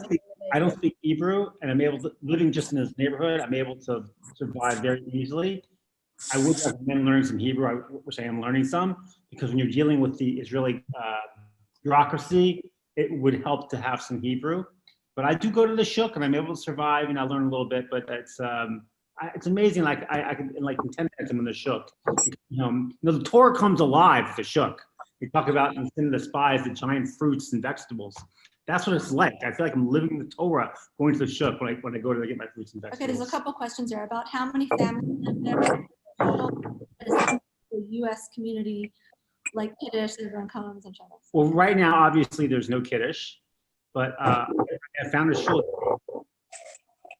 I don't speak Hebrew, and I'm able to, living just in this neighborhood, I'm able to survive very easily. I would recommend learning some Hebrew, which I am learning some, because when you're dealing with the Israeli bureaucracy, it would help to have some Hebrew. But I do go to the shuk and I'm able to survive and I learn a little bit, but it's amazing. Like I can, in like 10 minutes I'm in the shuk. The Torah comes alive with the shuk. We talk about in Sin of the Spies, the giant fruits and vegetables. That's what it's like. I feel like I'm living the Torah going to the shuk when I go to get my fruits and vegetables. Okay, there's a couple questions here about how many families live there. The U.S. community, like Kiddush, everyone comes and Shabbos. Well, right now, obviously, there's no Kiddush, but I found a shul.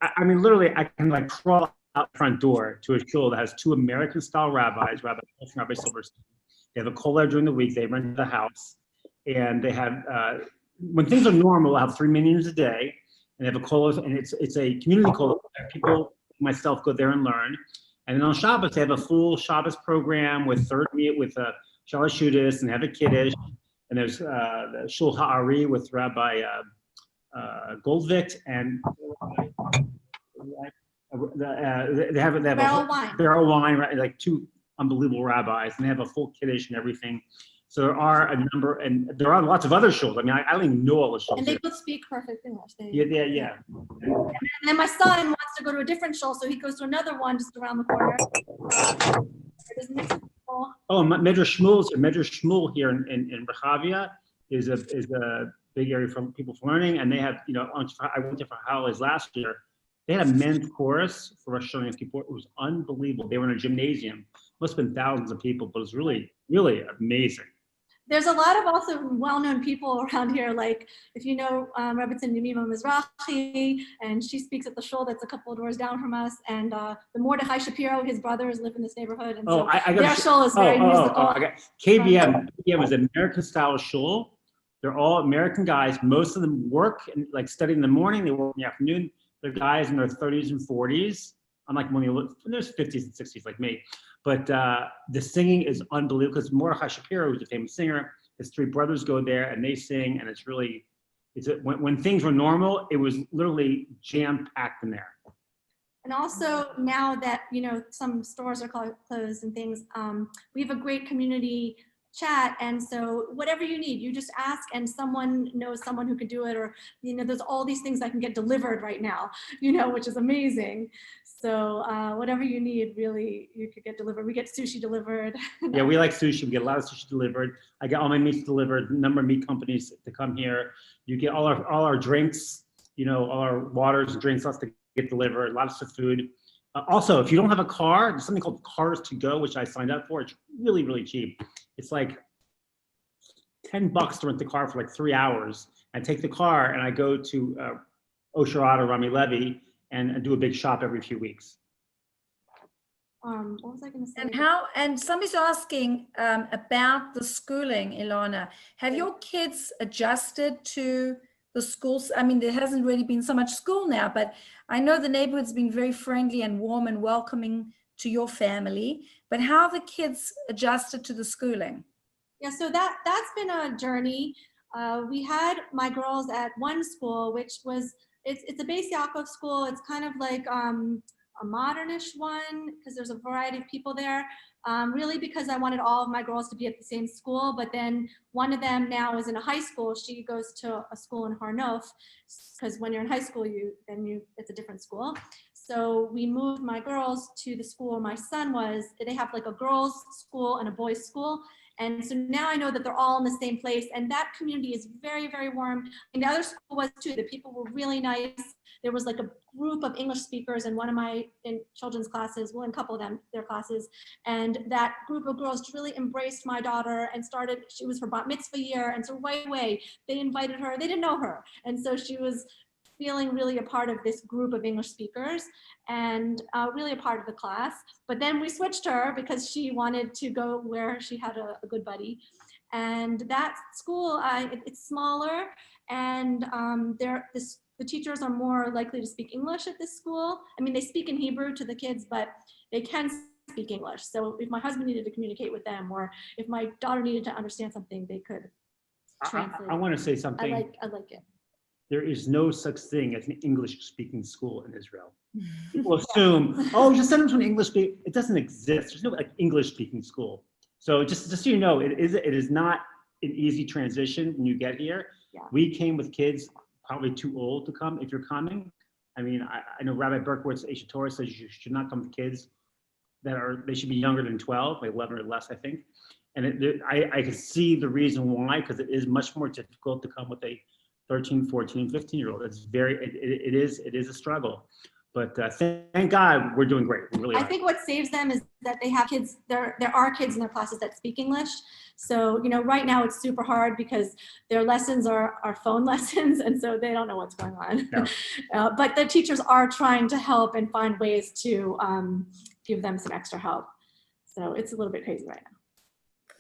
I mean, literally, I can like crawl out the front door to a shul that has two American-style rabbis, Rabbi Wolf and Rabbi Silverstein. They have a kollel during the week. They rent the house, and they have when things are normal, they'll have 3 minyanim a day, and they have a kollel, and it's a community kollel. People, myself, go there and learn. And then on Shabbos, they have a full Shabbos program with third meet with Shalosh Shudas and have a Kiddush. And there's the Shul Ha'ari with Rabbi Goldvicht, and they have barrel wine, right? Like two unbelievable rabbis, and they have a full Kiddush and everything. So there are a number, and there are lots of other shuls. I mean, I don't even know all the shuls. And they both speak perfect English. Yeah. And then my son wants to go to a different shul, so he goes to another one just around the corner. Oh, Medrash Shmuel here in Rehavia is a big area for people for learning, and they have, I went there for holidays last year. They had a men's chorus for Rosh Hashanah and Kippur. It was unbelievable. They were in a gymnasium. Must have been thousands of people, but it was really, really amazing. There's a lot of also well-known people around here, like if you know Rebbetzin Yemima Mizrahi, and she speaks at the shul that's a couple of doors down from us, and the Mordechai Shapiro, his brothers live in this neighborhood, and so their shul is very musical. KBM is an American-style shul. They're all American guys. Most of them work and like study in the morning. They work in the afternoon. They're guys in their 30s and 40s. Unlike when there's 50s and 60s like me. But the singing is unbelievable because Mordechai Shapiro, who's a famous singer, his three brothers go there and they sing, and it's really, when things were normal, it was literally jam-packed in there. And also now that, some stores are closed and things, we have a great community chat, and so whatever you need, you just ask, and someone knows someone who could do it, or there's all these things that can get delivered right now, which is amazing. So whatever you need, really, you could get delivered. We get sushi delivered. Yeah, we like sushi. We get a lot of sushi delivered. I get all my meats delivered. A number of meat companies to come here. You get all our drinks, all our waters and drinks, lots to get delivered. Lots of food. Also, if you don't have a car, there's something called Cars to Go, which I signed up for. It's really, really cheap. It's like $10 to rent the car for like 3 hours. I take the car and I go to Osherat or Rami Levy and do a big shop every few weeks. What was I going to say? And somebody's asking about the schooling, Ilana. Have your kids adjusted to the schools? I mean, there hasn't really been so much school now, but I know the neighborhood's been very friendly and warm and welcoming to your family, but how have the kids adjusted to the schooling? Yeah, so that's been a journey. We had my girls at one school, which was it's a Beis Yaakov school. It's kind of like a modernish one because there's a variety of people there. Really, because I wanted all of my girls to be at the same school, but then one of them now is in a high school. She goes to a school in Har Nof because when you're in high school, it's a different school. So we moved my girls to the school my son was. They have like a girls' school and a boys' school. And so now I know that they're all in the same place, and that community is very, very warm. And the other school was too. The people were really nice. There was like a group of English speakers in one of my children's classes, well, in a couple of their classes. And that group of girls really embraced my daughter and she was her bat mitzvah year. And so right away, they invited her. They didn't know her. And so she was feeling really a part of this group of English speakers and really a part of the class. But then we switched her because she wanted to go where she had a good buddy. And that school, it's smaller, and the teachers are more likely to speak English at this school. I mean, they speak in Hebrew to the kids, but they can speak English. So if my husband needed to communicate with them, or if my daughter needed to understand something, they could translate. I want to say something. I like it. There is no such thing as an English-speaking school in Israel. People assume, oh, just send them to an English-speaking. It doesn't exist. There's no like English-speaking school. So just so you know, it is not an easy transition when you get here. Yeah. We came with kids probably too old to come. If you're coming, I mean, I know Rabbi Berkowitz, Aish Torah, says you should not come with kids they should be younger than 12, like 11 or less, I think. And I can see the reason why, because it is much more difficult to come with a 13, 14, 15-year-old. It is a struggle. But thank God we're doing great. We really I are. think what saves them is that they have kids, there are kids in their classes that speak English. So, right now it's super hard because their lessons are phone lessons, and so they don't know what's going on. Yeah. But the teachers are trying to help and find ways to give them some extra help. So it's a little bit crazy right now.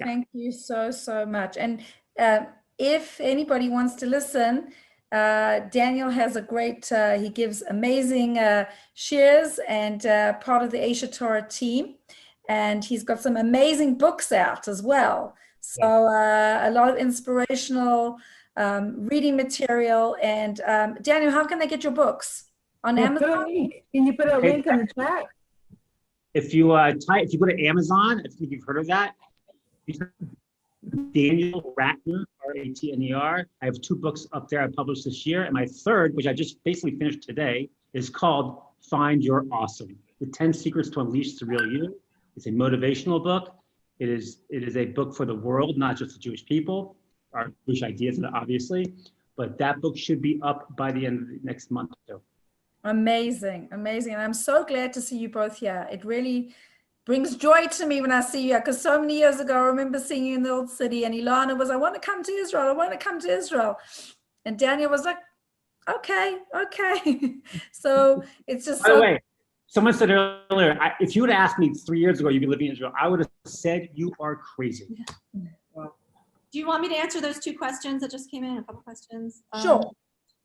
Yeah. Thank you so much. And if anybody wants to listen, Daniel has a great, he gives amazing shares and part of the Aisha Torah team. And he's got some amazing books out as well. So a lot of inspirational reading material. And Daniel, how can they get your books? On Amazon? Can you put a link in the chat? If you go to Amazon, I think you've heard of that. Daniel Ratner, R-A-T-N-E-R. I have 2 books up there I published this year, and my third, which I just basically finished today, is called Find Your Awesome: The 10 Secrets to Unleash the Real You. It's a motivational book. It is a book for the world, not just the Jewish people, our Jewish ideas, obviously. But that book should be up by the end of the next month or so. Amazing. And I'm so glad to see you both here. It really brings joy to me when I see you, because so many years ago, I remember seeing you in the old city, and Ilana was, I want to come to Israel. I want to come to Israel. And Daniel was like, okay. So it's just By the way, someone said earlier, if you would have asked me 3 years ago you'd be living in Israel, I would have said you are crazy. Do you want me to answer those 2 questions that just came in? A couple questions. Sure.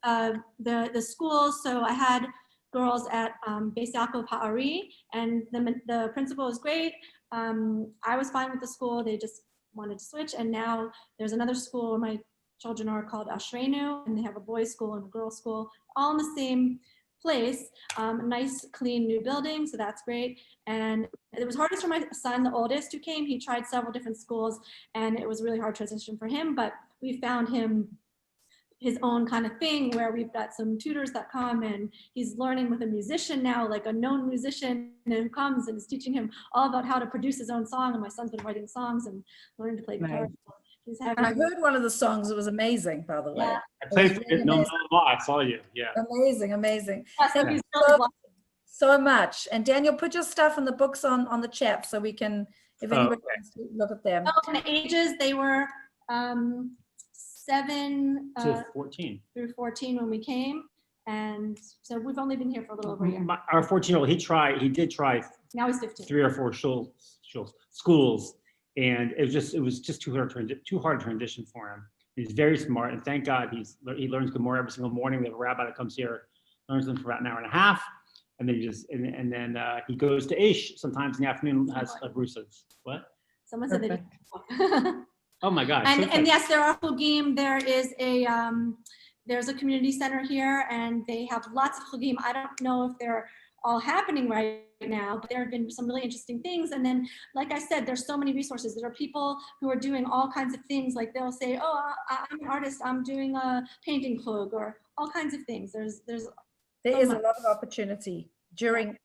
The schools. So I had girls at Beis Yaakov Ha'ari, and the principal was great. I was fine with the school. They just wanted to switch. And now there's another school where my children are called Ashrenu, and they have a boys' school and a girls' school, all in the same place. Nice, clean, new building. So that's great. And it was hardest for my son, the oldest, who came. He tried several different schools, and it was a really hard transition for him. But we found him his own kind of thing where we've got some tutors that come, and he's learning with a musician now, like a known musician who comes and is teaching him all about how to produce his own song. And my son's been writing songs and learning to play guitar. Nice. And I heard one of the songs. It was amazing, by the way. Yeah. I played for it. No, I saw you. Yeah. Amazing. Yeah, so he's really blessed. So much. And Daniel, put your stuff in the books on the chat so we can, if anybody wants to look at them. Oh, and the ages, they were 7 To 14. through 14 when we came. And so we've only been here for a little over a year. Our 14-year-old, he did try Now he's 15. 3 or 4 schools, and it was just too hard to transition for him. He's very smart, and thank God he learns Good Morning every single morning. We have a rabbi that comes here, learns them for about an hour and a half, and then he goes to Ish sometimes in the afternoon, has brusas. What? Someone said they Oh my gosh. And, okay. and yes, there are chugim. There's a community center here, and they have lots of chugim. I don't know if they're all happening right now, but there have been some really interesting things. And then, like I said, there's so many resources. There are people who are doing all kinds of things. Like they'll say, "Oh, I'm an artist. I'm doing a painting chug," or all kinds of things. There is a lot of opportunity during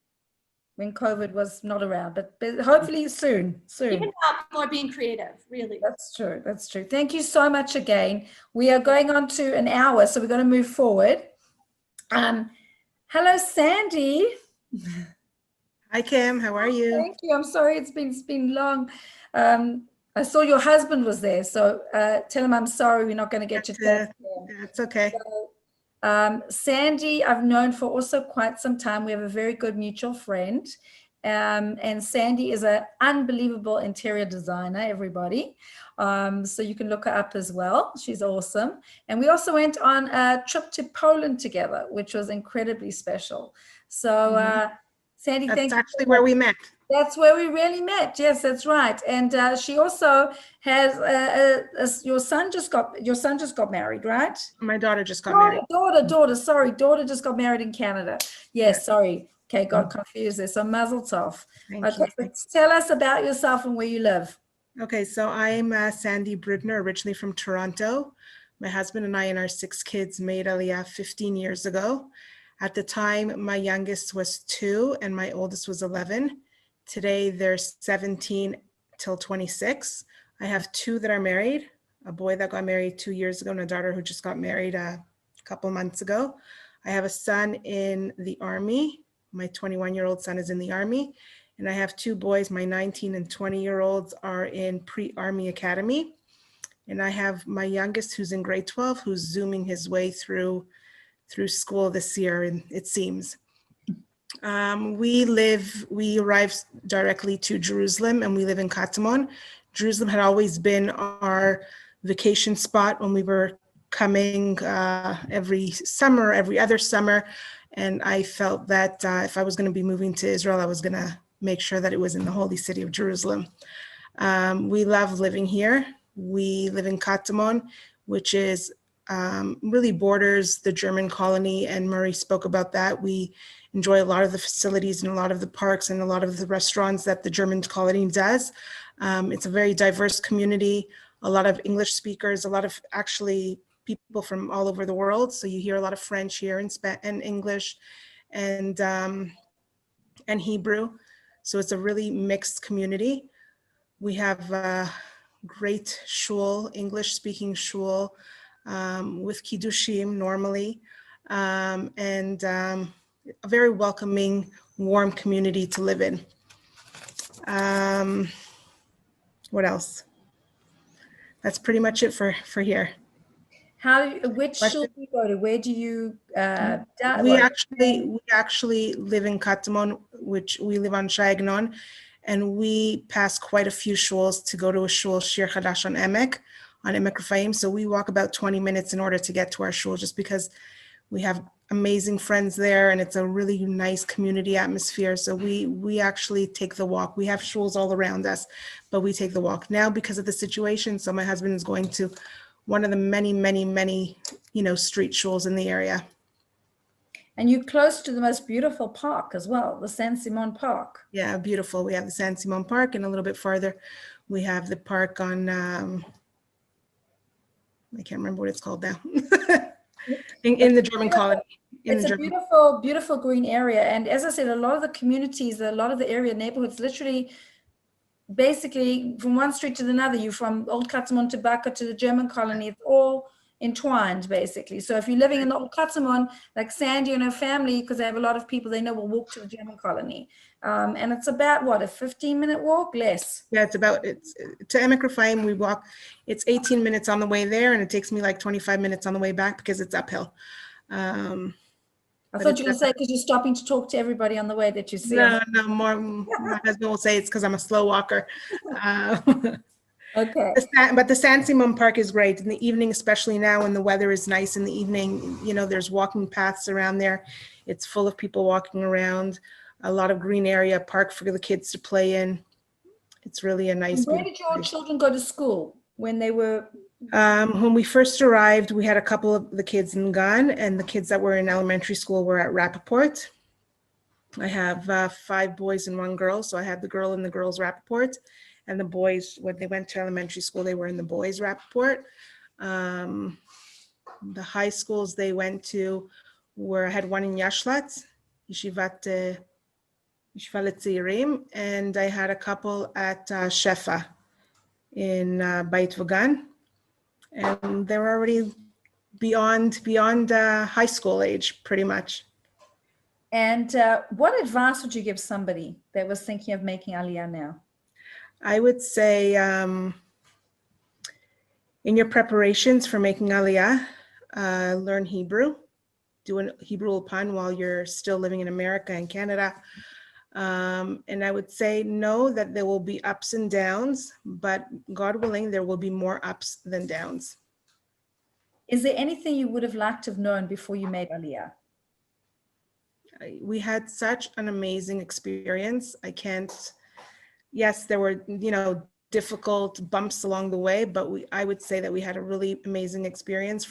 when COVID was not around, but hopefully soon. Even now, people are being creative, really. That's true. That's true. Thank you so much again. We are going on to an hour, so we're going to move forward. Hello, Sandy. Hi, Kim. How are you? Thank you. I'm sorry it's been long. I saw your husband was there, so tell him I'm sorry we're not going to get you back. That's okay. Sandy, I've known for also quite some time. We have a very good mutual friend. And Sandy is an unbelievable interior designer, everybody. So you can look her up as well. She's awesome. And we also went on a trip to Poland together, which was incredibly special. So Sandy, thank you. That's actually where we met. That's where we really met. Yes, that's right. And she also has your son just got married, right? My daughter just got married. Daughter just got married in Canada. Yes, sorry. Okay, got confused there. So mazel tov. Thank you. So tell us about yourself and where you live. Okay, so I'm Sandy Brudner, originally from Toronto. My husband and I and our 6 kids made Aliyah 15 years ago. At the time, my youngest was 2 and my oldest was 11. Today, they're 17 till 26. I have 2 that are married, a boy that got married 2 years ago and a daughter who just got married a couple months ago. I have a son in the Army. My 21-year-old son is in the Army. And I have 2 boys, my 19 and 20-year-olds are in pre-Army Academy. And I have my youngest who's in grade 12, who's zooming his way through school this year, and it seems. We arrived directly to Jerusalem and we live in Katamon. Jerusalem had always been our vacation spot when we were coming every summer, every other summer. And I felt that if I was going to be moving to Israel, I was going to make sure that it was in the holy city of Jerusalem. We love living here. We live in Katamon, which is really borders the German colony, and Murray spoke about that. We enjoy a lot of the facilities and a lot of the parks and a lot of the restaurants that the German colony does. It's a very diverse community, a lot of English speakers, a lot of actually people from all over the world. So you hear a lot of French here and English and Hebrew. So it's a really mixed community. We have a great shul, English speaking shul, with kiddushim normally, and a very welcoming, warm community to live in. What else? That's pretty much it for here. Which shul do you go to? Where do you We actually live in Katamon, which we live on Shagnon, and we pass quite a few shuls to go to a shul, Shir Chadash on Emek Rafaim. So we walk about 20 minutes in order to get to our shul, just because we have amazing friends there and it's a really nice community atmosphere. So we actually take the walk. We have shuls all around us, but we take the walk now because of the situation. So my husband is going to one of the many, street shuls in the area. And you're close to the most beautiful park as well, the San Simon Park. Yeah, beautiful. We have the San Simon Park, and a little bit farther, we have the park on, I can't remember what it's called now, in the German colony. It's a beautiful, beautiful green area. And as I said, a lot of the communities, a lot of the area neighborhoods, literally, basically from one street to another, you from Old Katamon to Baka to the German colony, it's all entwined basically. So if you're living in the Old Katamon, like Sandy and her family, because they have a lot of people they know, will walk to the German colony. And it's about what, a 15-minute walk, less? Yeah, it's to Emek Rafaim, we walk, it's 18 minutes on the way there, and it takes me like 25 minutes on the way back because it's uphill. I thought you were going to say because you're stopping to talk to everybody on the way that you see. No, more. My husband will say it's because I'm a slow walker. Okay. But the San Simon Park is great in the evening, especially now when the weather is nice in the evening. There's walking paths around there. It's full of people walking around. A lot of green area, park for the kids to play in. It's really a nice. Where did your children go to school? when they were? When we first arrived, we had a couple of the kids in Gan, and the kids that were in elementary school were at Rappaport. I have 5 boys and 1 girl, so I had the girl in the girls' Rappaport, and the boys, when they went to elementary school, they were in the boys' Rappaport. The high schools they went to I had one in Yashlat, Yeshivat Tzeirim, and I had a couple at Shefa in Beit Vagan, and they were already beyond high school age, pretty much. And what advice would you give somebody that was thinking of making Aliyah now? I would say in your preparations for making Aliyah, learn Hebrew, do a Hebrew Ulpan while you're still living in America and Canada. And I would say know that there will be ups and downs, but God willing, there will be more ups than downs. Is there anything you would have liked to have known before you made Aliyah? We had such an amazing experience. Yes, there were, difficult bumps along the way, but I would say that we had a really amazing experience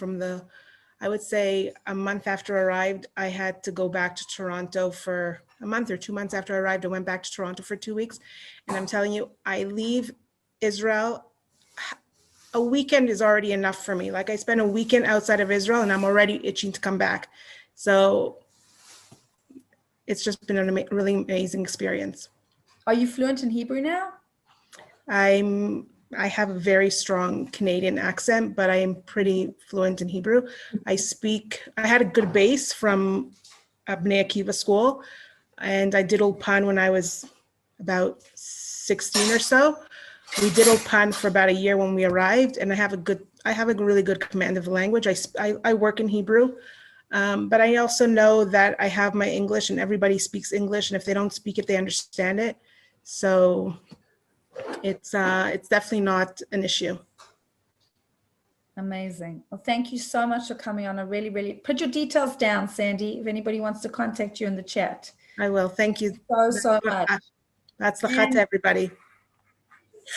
I would say a month after I arrived, I had to go back to Toronto for a month or 2 months after I arrived. I went back to Toronto for 2 weeks. And I'm telling you, I leave Israel, a weekend is already enough for me. Like I spent a weekend outside of Israel and I'm already itching to come back. So it's just been a really amazing experience. Are you fluent in Hebrew now? I have a very strong Canadian accent, but I am pretty fluent in Hebrew. I had a good base from Bnei Akiva school, and I did Ulpan when I was about 16 or so. We did Ulpan for about a year when we arrived, and I have a really good command of the language. I work in Hebrew, but I also know that I have my English, and everybody speaks English, and if they don't speak it, they understand it. So it's definitely not an issue. Amazing. Well, thank you so much for coming on. I really, really put your details down, Sandy, if anybody wants to contact you in the chat. I will. Thank you so much. That's the to everybody.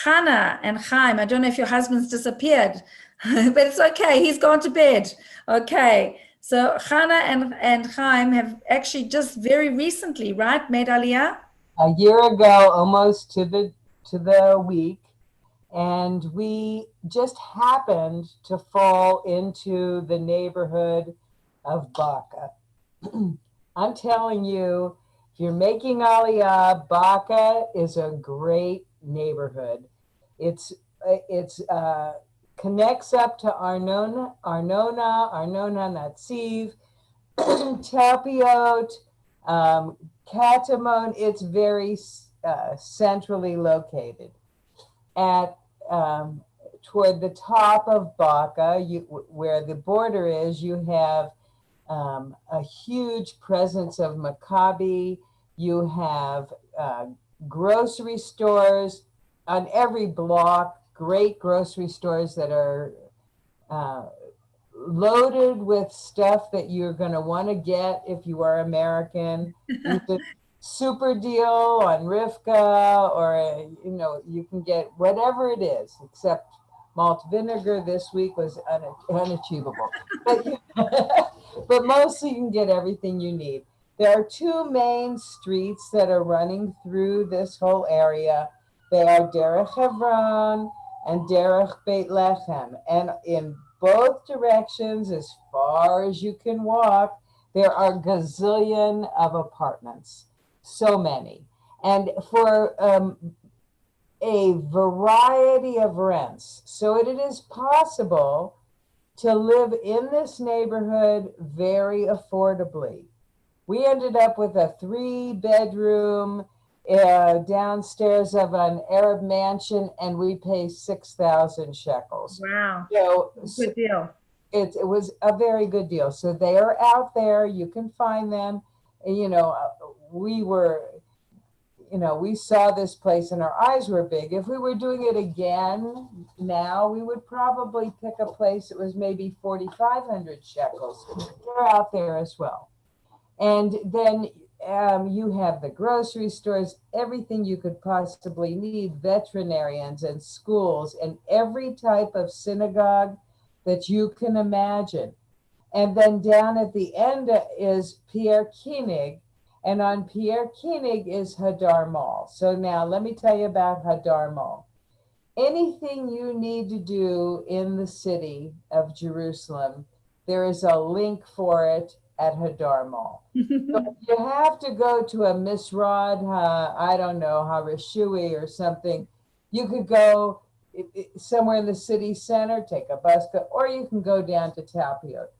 Hannah and Chaim, I don't know if your husband's disappeared, but it's okay. He's gone to bed. Okay. So Hannah and Chaim have actually just very recently, right, made Aliyah? A year ago, almost to the week. And we just happened to fall into the neighborhood of Baca. I'm telling you, if you're making Aliyah, Baca is a great neighborhood. It's connects up to Arnona Natziv, Talpiot, Katamon. It's very centrally located. At toward the top of Baca, where the border is, you have a huge presence of Maccabi. You have grocery stores on every block, great grocery stores that are loaded with stuff that you're going to want to get if you are American. Super deal on Rivka, or you can get whatever it is except malt vinegar this week was unachievable, but mostly you can get everything you need. There are 2 main streets that are running through this whole area. They are Derech Hebron and Derech Beit Lechem, and in both directions, as far as you can walk, there are gazillion of apartments. So many, and for a variety of rents. So it is possible to live in this neighborhood very affordably. We ended up with a 3-bedroom downstairs of an Arab mansion, and we pay 6,000 shekels. Wow, so good deal. It was a very good deal. So they are out there. You can find them. We saw this place and our eyes were big. If we were doing it again now, we would probably pick a place that was maybe 4,500 shekels. They're out there as well. And then you have the grocery stores, everything you could possibly need, veterinarians and schools and every type of synagogue that you can imagine. And then down at the end is Pierre Koenig, and on Pierre Koenig is Hadar Mall. So now let me tell you about Hadar Mall. Anything you need to do in the city of Jerusalem, there is a link for it at Hadar Mall. So if you have to go to a Misrad, I don't know, Harashui or something, you could go somewhere in the city center, take a bus, or you can go down to Talpiot.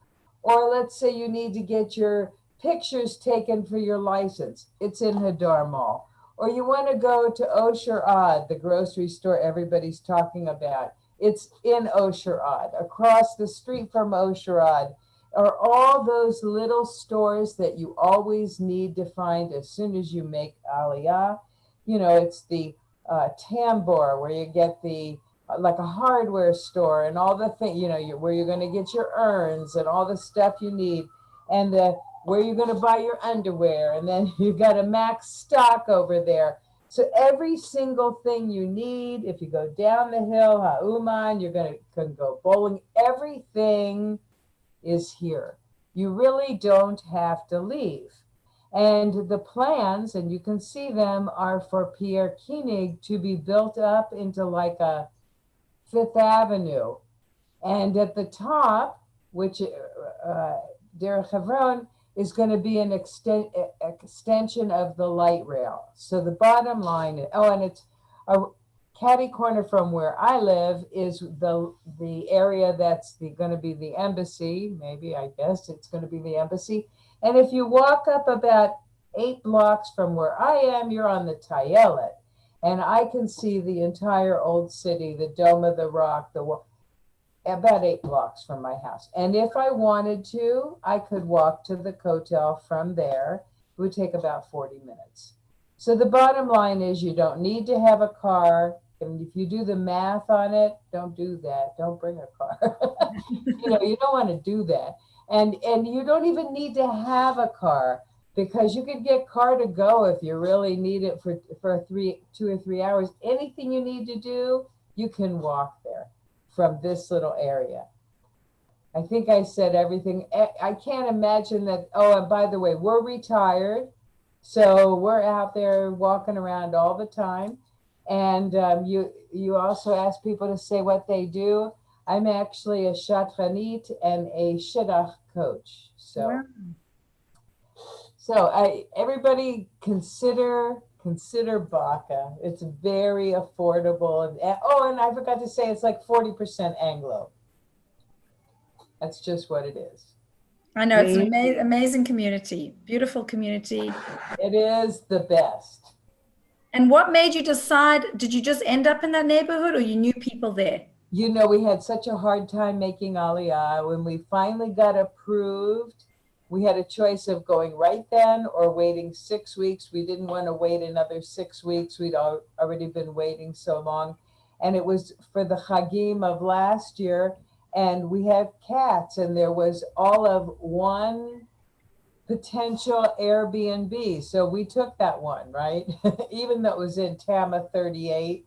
Or let's say you need to get your pictures taken for your license. It's in Hadar Mall. Or you want to go to Osher Ad, the grocery store everybody's talking about. It's in Osher Ad. Across the street from Osher Ad are all those little stores that you always need to find as soon as you make Aliyah. You know, it's the Tambor where you get the like a hardware store and all the things, you know, where you're going to get your urns and all the stuff you need, and where you're going to buy your underwear, and then you've got a max stock over there. So every single thing you need, if you go down the hill, Ha'uman, you're going to go bowling, everything is here. You really don't have to leave. And the plans, and you can see them, are for Pierre Koenig to be built up into like a Fifth Avenue. And at the top, which Derech Havron, is going to be an extension of the light rail. So the bottom line, and it's a catty corner from where I live is the area that's going to be the embassy. Maybe, I guess it's going to be the embassy. And if you walk up about 8 blocks from where I am, you're on the Tayelet. And I can see the entire old city, the Dome of the Rock, about 8 blocks from my house. And if I wanted to, I could walk to the Kotel from there. It would take about 40 minutes. So the bottom line is you don't need to have a car. And if you do the math on it, don't do that. Don't bring a car. You know, you don't want to do that. And you don't even need to have a car, because you could get car to go if you really need it for 2 or 3 hours. Anything you need to do, you can walk there from this little area. I think I said everything. I can't imagine that. Oh, and by the way, we're retired. So we're out there walking around all the time. And you also ask people to say what they do. I'm actually a shatranit and a shidduch coach. So. Wow. So everybody consider Baca. It's very affordable. And I forgot to say, it's like 40% Anglo. That's just what it is. I know, it's an amazing community, beautiful community. It is the best. And what made you decide, did you just end up in that neighborhood, or you knew people there? You know, we had such a hard time making Aliyah. When we finally got approved, we had a choice of going right then or waiting 6 weeks. We didn't want to wait another 6 weeks. We'd already been waiting so long. And it was for the Chagim of last year. And we had cats, and there was all of one potential Airbnb. So we took that one, right? Even though it was in Tama 38.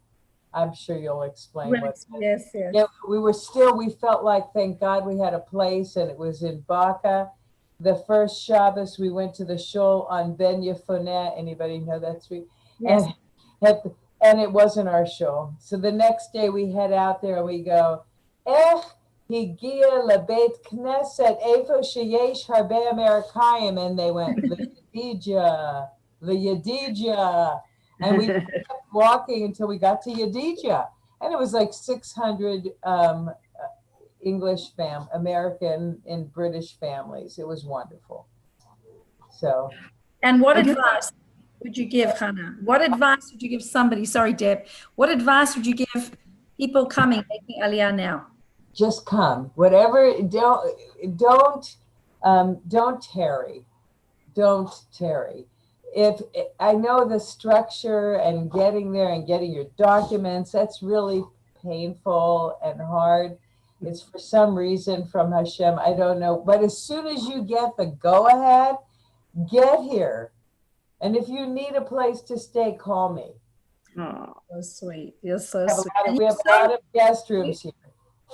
I'm sure you'll explain what. Yes. Yeah, we felt like, thank God we had a place, and it was in Baca. The first Shabbos, we went to the shul on Ben Yefoneh. Anybody know that street? Yes. And it wasn't our shul. So the next day we head out there and we go, higia lebeit knesset efo sheyesh harbe Amerikayim. And they went, Yedidja. And we kept walking until we got to Yedidja. And it was like 600 English American and British families. It was wonderful. So. And what advice would you give, Hannah? What advice would you give somebody? Sorry, Deb. What advice would you give people coming, making Aliyah now? Just come. Whatever. Don't tarry. Don't tarry. If I know the structure and getting there and getting your documents, that's really painful and hard. It's for some reason from Hashem, I don't know. But as soon as you get the go-ahead, get here. And if you need a place to stay, call me. Oh, so sweet. You're so We have sweet. we have a lot of guest rooms here.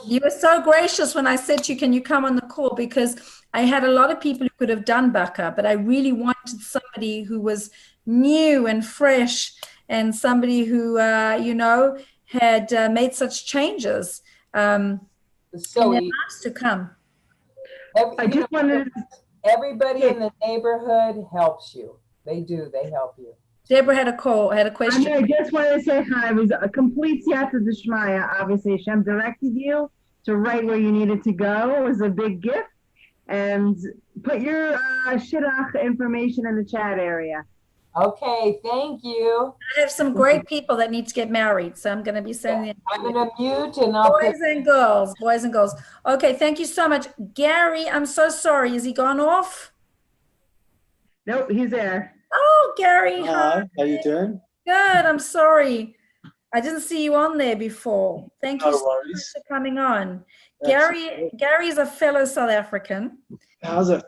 You were so gracious when I said to you, can you come on the call? Because I had a lot of people who could have done Baka, but I really wanted somebody who was new and fresh and somebody who, you know, had made such changes. So and they're nice to come. I just wanted to, everybody in the neighborhood helps you. They do. They help you. Deborah had a question. I just wanted to say hi. It was a complete siyata d'shmaya. Obviously, Hashem directed you to right where you needed to go. It was a big gift. And put your shidduch information in the chat area. Okay, thank you. I have some great people that need to get married, so I'm going to be sending them. I'm going to mute and I'll boys and girls. Okay, thank you so much. Gary, I'm so sorry. Is he gone off? Nope, he's there. Oh, Gary. Hi, how you doing? Good. I'm sorry. I didn't see you on there before. Thank you so much for coming on. Gary's a fellow South African. How's it?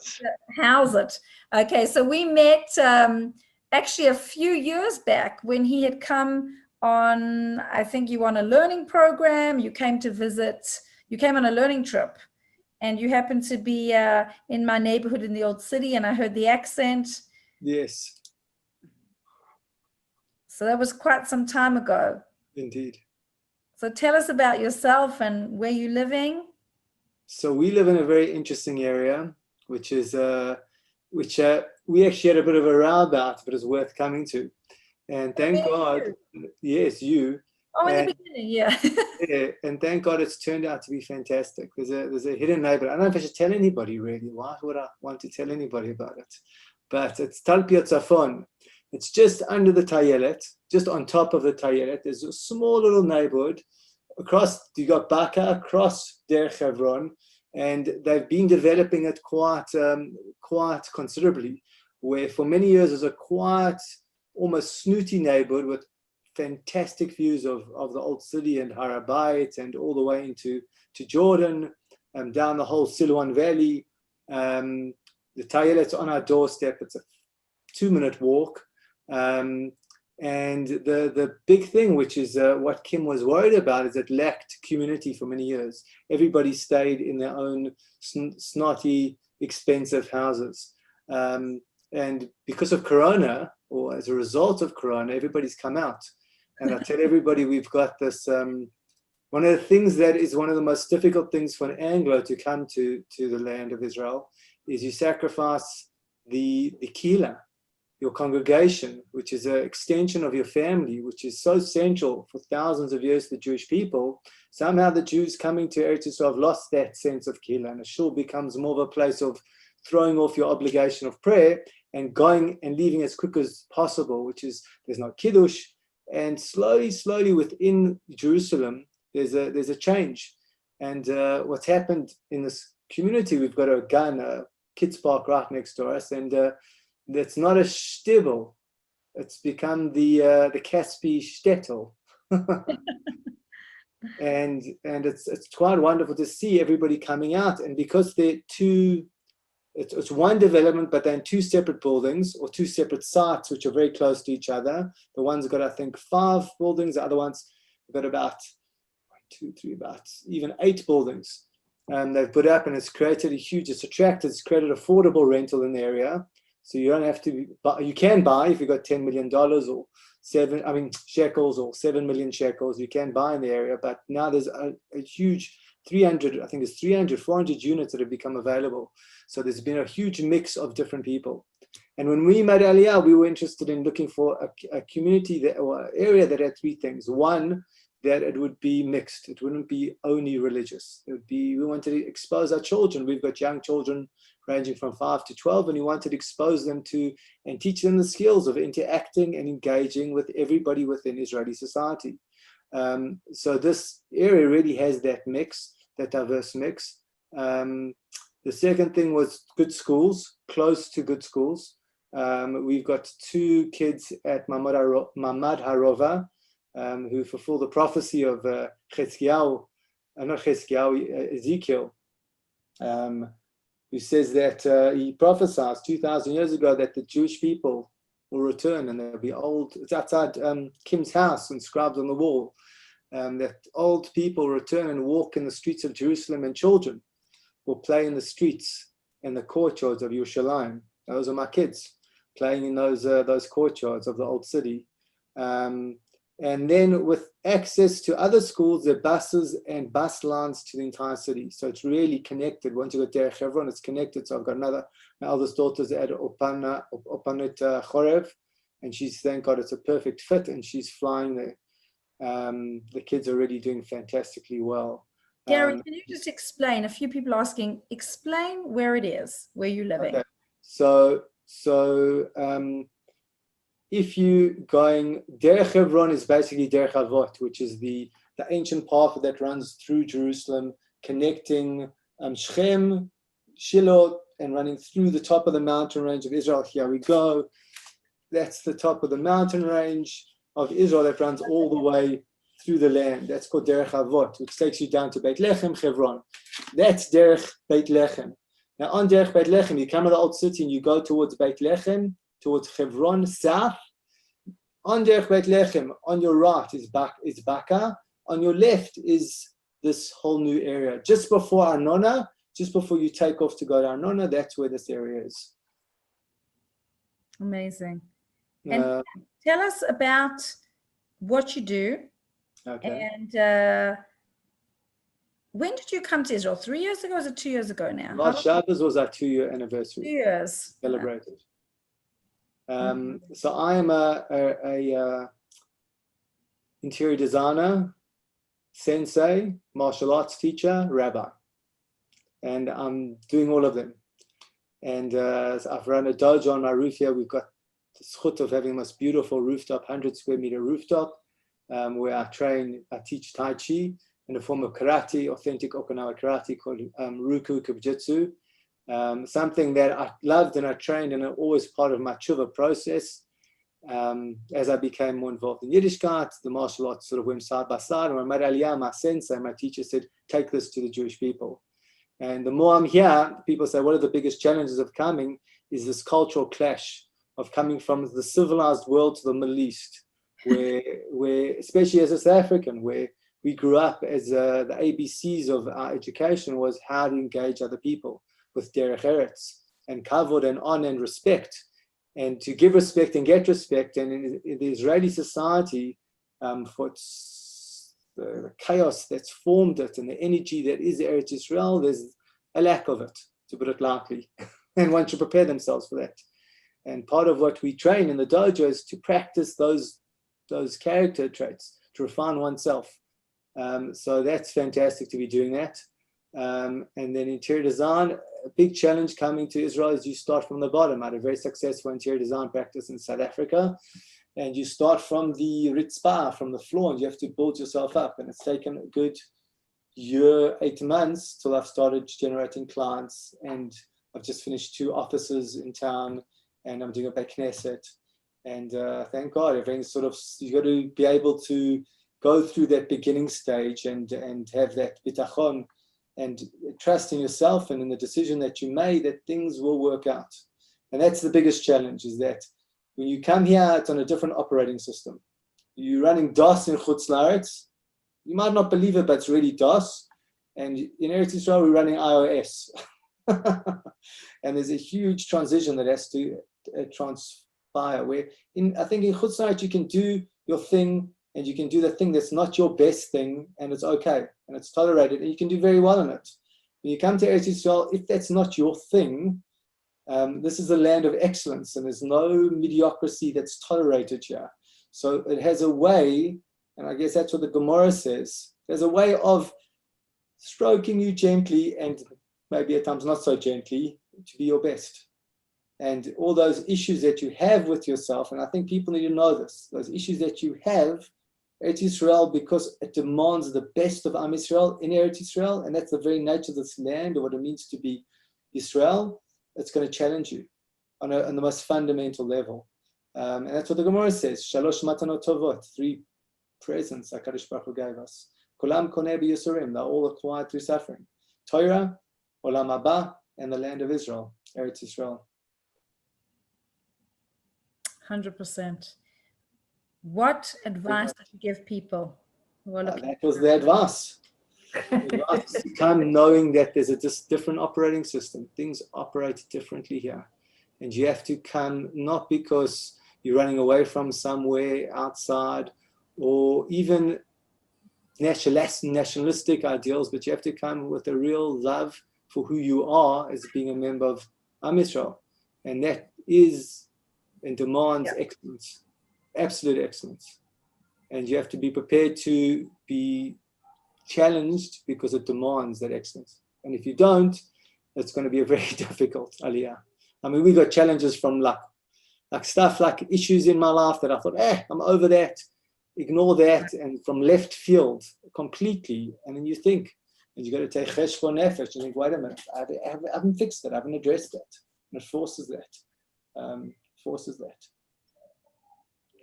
How's it? Okay, so we met actually a few years back when he had come on, I think you were on a learning program. You came to visit, you came on a learning trip, and you happened to be in my neighborhood in the old city, and I heard the accent. Yes. So that was quite some time ago. Indeed. So tell us about yourself and where you're living. So we live in a very interesting area, which is we actually had a bit of a row about, but it's worth coming to. And thank God, yes, you. Oh, in the beginning, yeah. Yeah, and thank God it's turned out to be fantastic. There's a hidden neighbor. I don't know if I should tell anybody really. Why would I want to tell anybody about it? But it's Talpiot Tzafon. It's just under the Tayelet, just on top of the Tayelet. There's a small little neighborhood. Across, you got Baka, across Der Hebron, and they've been developing it quite considerably, where for many years it was a quiet, almost snooty neighborhood with fantastic views of the old city and Har HaBayit and all the way into Jordan, down the whole Silwan Valley. The Tayelet's on our doorstep. It's a 2-minute walk. And the big thing, which is what Kim was worried about, is it lacked community for many years. Everybody stayed in their own snotty, expensive houses. And because of Corona, or as a result of Corona, everybody's come out. And I tell everybody, we've got this, one of the things that is one of the most difficult things for an Anglo to come to the land of Israel is you sacrifice the kehillah, your congregation, which is an extension of your family, which is so central for thousands of years to the Jewish people. Somehow the Jews coming to Eretz Yisrael have lost that sense of kehillah, and a shul becomes more of a place of throwing off your obligation of prayer and going and leaving as quick as possible, which is, there's no kiddush. And slowly within Jerusalem, there's a change. And what's happened in this community, we've got a kids park right next to us, and that's not a shtibel. It's become the Caspi shtetl. and it's quite wonderful to see everybody coming out. And because they're it's one development, but then 2 separate buildings or 2 separate sites, which are very close to each other. The one's got, I think, 5 buildings. The other one's got about 1, 2, 3, about even 8 buildings. They've put up, and it's created it's created affordable rental in the area. So you don't have to buy, you can buy if you've got $10 million or shekels or 7 million shekels, you can buy in the area. But now there's a huge 400 units that have become available. So there's been a huge mix of different people. And when we made Aliyah, we were interested in looking for a community or area that had 3 things. One, that it would be mixed. It wouldn't be only religious. We wanted to expose our children. We've got young children ranging from 5 to 12, and we wanted to expose them to and teach them the skills of interacting and engaging with everybody within Israeli society. So this area really has that mix, that diverse mix. The second thing was good schools, close to good schools. We've got 2 kids at Mamad Harova, who fulfill the prophecy of Ezekiel, who says that he prophesied 2,000 years ago that the Jewish people will return, and there'll be old, it's outside Kim's house inscribed on the wall, that old people return and walk in the streets of Jerusalem, and children will play in the streets and the courtyards of Yerushalayim. Those are my kids playing in those courtyards of the old city. And then with access to other schools, there are buses and bus lines to the entire city. So it's really connected. Once you go to Derech Hebron, it's connected. So I've got my eldest daughter's at Opanit Chorev, and she's, thank God, it's a perfect fit, and she's flying there. The kids are already doing fantastically well. Gary, can you just explain? A few people asking, explain where it is, where you're living. Okay. So if you going, Derech Hebron is basically Derech Avot, which is the ancient path that runs through Jerusalem, connecting Shechem, Shiloh, and running through the top of the mountain range of Israel. Here we go. That's the top of the mountain range of Israel that runs all the way through the land. That's called Derech Avot, which takes you down to Beit Lechem, Hebron. That's Derech Beit Lechem. Now on Derech Beit Lechem, you come to the old city and you go towards Beit Lechem, towards Hebron, south. On Derech Beit Lechem, on your right is Baka. On your left is this whole new area. Just before Arnona, just before you take off to go to Arnona, that's where this area is. Amazing. And tell us about what you do. Okay. And when did you come to Israel? 3 years ago, or is it 2 years ago now? Last Shabbos was our 2-year anniversary. 2 years. Celebrated. So I am a interior designer, sensei, martial arts teacher, rabbi, and I'm doing all of them. And I've run a dojo on my roof here. We've got the zchut of having the most beautiful rooftop, 100 square meter rooftop, where I teach Tai Chi in the form of karate, authentic Okinawa karate called Ruku Kubjitsu. Something that I loved and I trained, and always part of my tshuva process. As I became more involved in Yiddishkeit, the martial arts sort of went side by side. And when Mar Aliyah, my sensei, my teacher, said, take this to the Jewish people. And the more I'm here, people say, one of the biggest challenges of coming is this cultural clash of coming from the civilized world to the Middle East, where especially as a South African, where we grew up as the ABCs of our education was how to engage other people with derech eretz and kavod and honor and respect, and to give respect and get respect. And in the Israeli society, for the chaos that's formed it and the energy that is Eretz Israel, there's a lack of it, to put it lightly, and one should prepare themselves for that. And part of what we train in the dojo is to practice those character traits, to refine oneself. So that's fantastic to be doing that. And then interior design, a big challenge coming to Israel is you start from the bottom. I had a very successful interior design practice in South Africa, and you start from the ritzpah, from the floor, and you have to build yourself up. And it's taken a good year, 8 months till I've started generating clients, and I've just finished 2 offices in town, and I'm doing a Beit Knesset. And thank God, everything's sort of, you got to be able to go through that beginning stage and have that bitachon and trust in yourself and in the decision that you made that things will work out. And that's the biggest challenge, is that when you come here, it's on a different operating system. You're running DOS in Chutz La'aretz. You might not believe it, but it's really DOS. And in Eretz Yisrael, we're running iOS. And there's a huge transition that has to transpire, where I think in Chutz La'aretz, you can do your thing, and you can do the thing that's not your best thing, and it's okay, and it's tolerated, and you can do very well in it. When you come to Eretz Yisrael, if that's not your thing, this is a land of excellence, and there's no mediocrity that's tolerated here. So it has a way, and I guess that's what the Gemara says, there's a way of stroking you gently, and maybe at times not so gently, to be your best. And all those issues that you have with yourself, and I think people need to know this, those issues that you have, Eretz Yisrael, because it demands the best of Am Yisrael in Eretz Yisrael, and that's the very nature of this land, or what it means to be Yisrael. It's going to challenge you on the most fundamental level. And that's what the Gemara says, Shalosh matanot tovot, 3 presents HaKadosh Baruch Hu gave us. Kulam koneh b'yisurim, they're all acquired through suffering. Torah, Olam Haba, and the land of Israel, Eretz Yisrael. 100%. What advice would you give people who are looking? That was the advice. The advice is to come knowing that there's a just different operating system. Things operate differently here. And you have to come not because you're running away from somewhere outside or even nationalistic ideals, but you have to come with a real love for who you are as being a member of Am Yisrael. And that is and demands excellence, absolute excellence. And you have to be prepared to be challenged because it demands that excellence. And if you don't, it's going to be a very difficult aliyah. I mean, we got challenges from like stuff like issues in my life that I thought, I'm over that, ignore that, and from left field completely. And then you think, and you got to take cheshbon nefesh and think, wait a minute, I haven't fixed it, I haven't addressed that. And it forces that.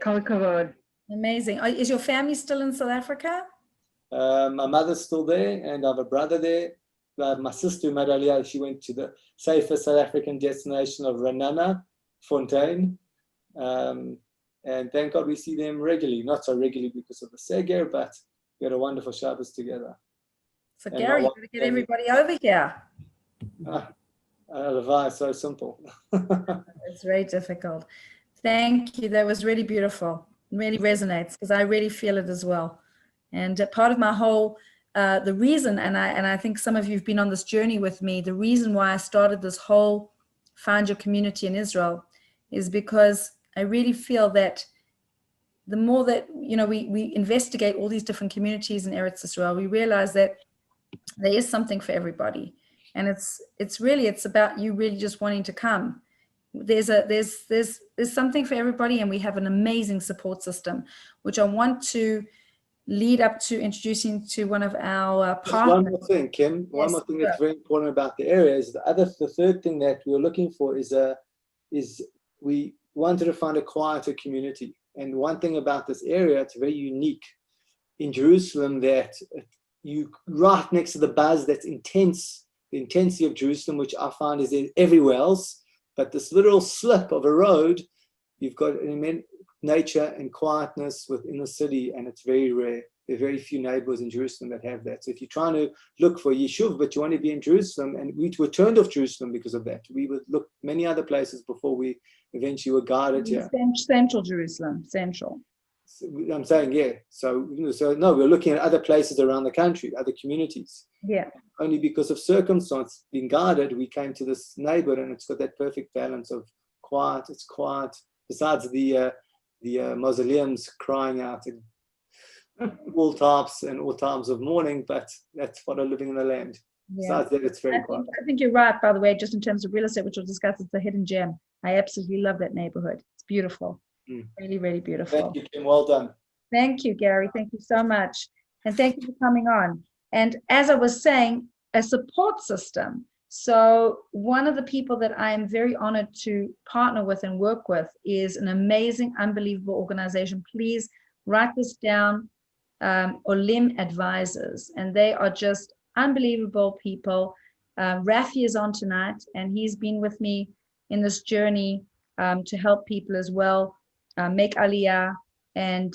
Kol kavod. Amazing. Is your family still in South Africa? My mother's still there, and I have a brother there. My sister, Madalia, she went to the safer South African destination of Renana, Fontaine. And thank God we see them regularly. Not so regularly because of the Seger, but we had a wonderful Shabbos together. So Gary, you've got to get everybody over here. Levi, so simple. It's very difficult. Thank you. That was really beautiful. It really resonates because I really feel it as well. And part of my whole, the reason, and I think some of you have been on this journey with me, the reason why I started this whole Find Your Community in Israel is because I really feel that the more that, we investigate all these different communities in Eretz Israel, we realize that there is something for everybody. And it's about you really just wanting to come. There's something for everybody, and we have an amazing support system, which I want to lead up to introducing to one of our partners. One more thing, Kim. One more thing that's very important about the area is the third thing that we were looking for is we wanted to find a quieter community. And one thing about this area, it's very unique in Jerusalem that you right next to the buzz that's intense, the intensity of Jerusalem, which I find is everywhere else. But this little slip of a road, you've got an immense nature and quietness within the city, and it's very rare. There are very few neighborhoods in Jerusalem that have that. So if you're trying to look for Yeshuv, but you want to be in Jerusalem, and we were turned off Jerusalem because of that. We would look many other places before we eventually were guided here. Central Jerusalem, central. So I'm saying, yeah. So no, we're looking at other places around the country, other communities. Yeah. Only because of circumstance, being guided, we came to this neighborhood, and it's got that perfect balance of quiet. It's quiet. Besides the mausoleums crying out at all types and all times of mourning, but that's what are living in the land. Yeah. Besides that, it's very quiet. I think you're right, by the way, just in terms of real estate, which we'll discuss, it's a hidden gem. I absolutely love that neighborhood. It's beautiful. Really, really beautiful. Thank you, Kim. Well done. Thank you, Gary. Thank you so much. And thank you for coming on. And as I was saying, a support system. So one of the people that I am very honored to partner with and work with is an amazing, unbelievable organization. Please write this down, Olim Advisors. And they are just unbelievable people. Rafi is on tonight, and he's been with me in this journey to help people as well make Aliyah. And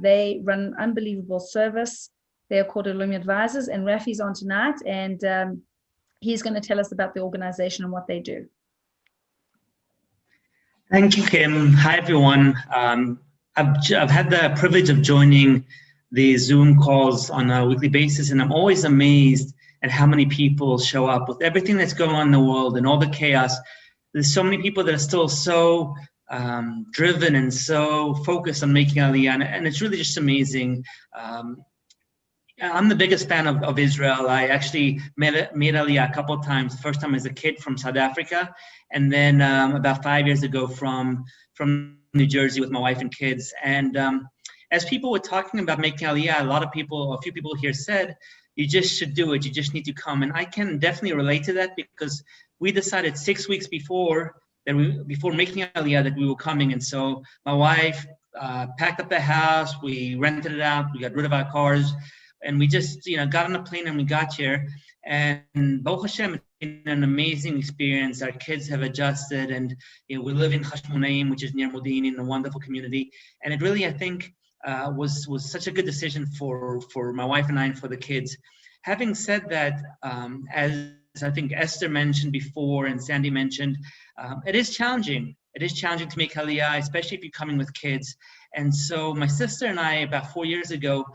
they run an unbelievable service. They're called Olim Advisors, and Rafi's on tonight. And he's going to tell us about the organization and what they do. Thank you, Kim. Hi, everyone. I've had the privilege of joining the Zoom calls on a weekly basis, and I'm always amazed at how many people show up with everything that's going on in the world and all the chaos. There's so many people that are still so driven and so focused on making Aliyah, and it's really just amazing. I'm the biggest fan of Israel. I actually made Aliyah a couple of times. First time as a kid from South Africa, and then about 5 years ago from New Jersey with my wife and kids. And as people were talking about making Aliyah, a few people here said, you just should do it. You just need to come. And I can definitely relate to that because we decided 6 weeks before making Aliyah that we were coming. And so my wife packed up the house. We rented it out. We got rid of our cars. And we just, got on a plane and we got here. And Baruch Hashem, an amazing experience. Our kids have adjusted, and we live in Hashmonaim, which is near Modi'in, in a wonderful community. And it really, I think, was such a good decision for my wife and I and for the kids. Having said that, as I think Esther mentioned before and Sandy mentioned, it is challenging. It is challenging to make Aliyah, especially if you're coming with kids. And so my sister and I, about 4 years ago,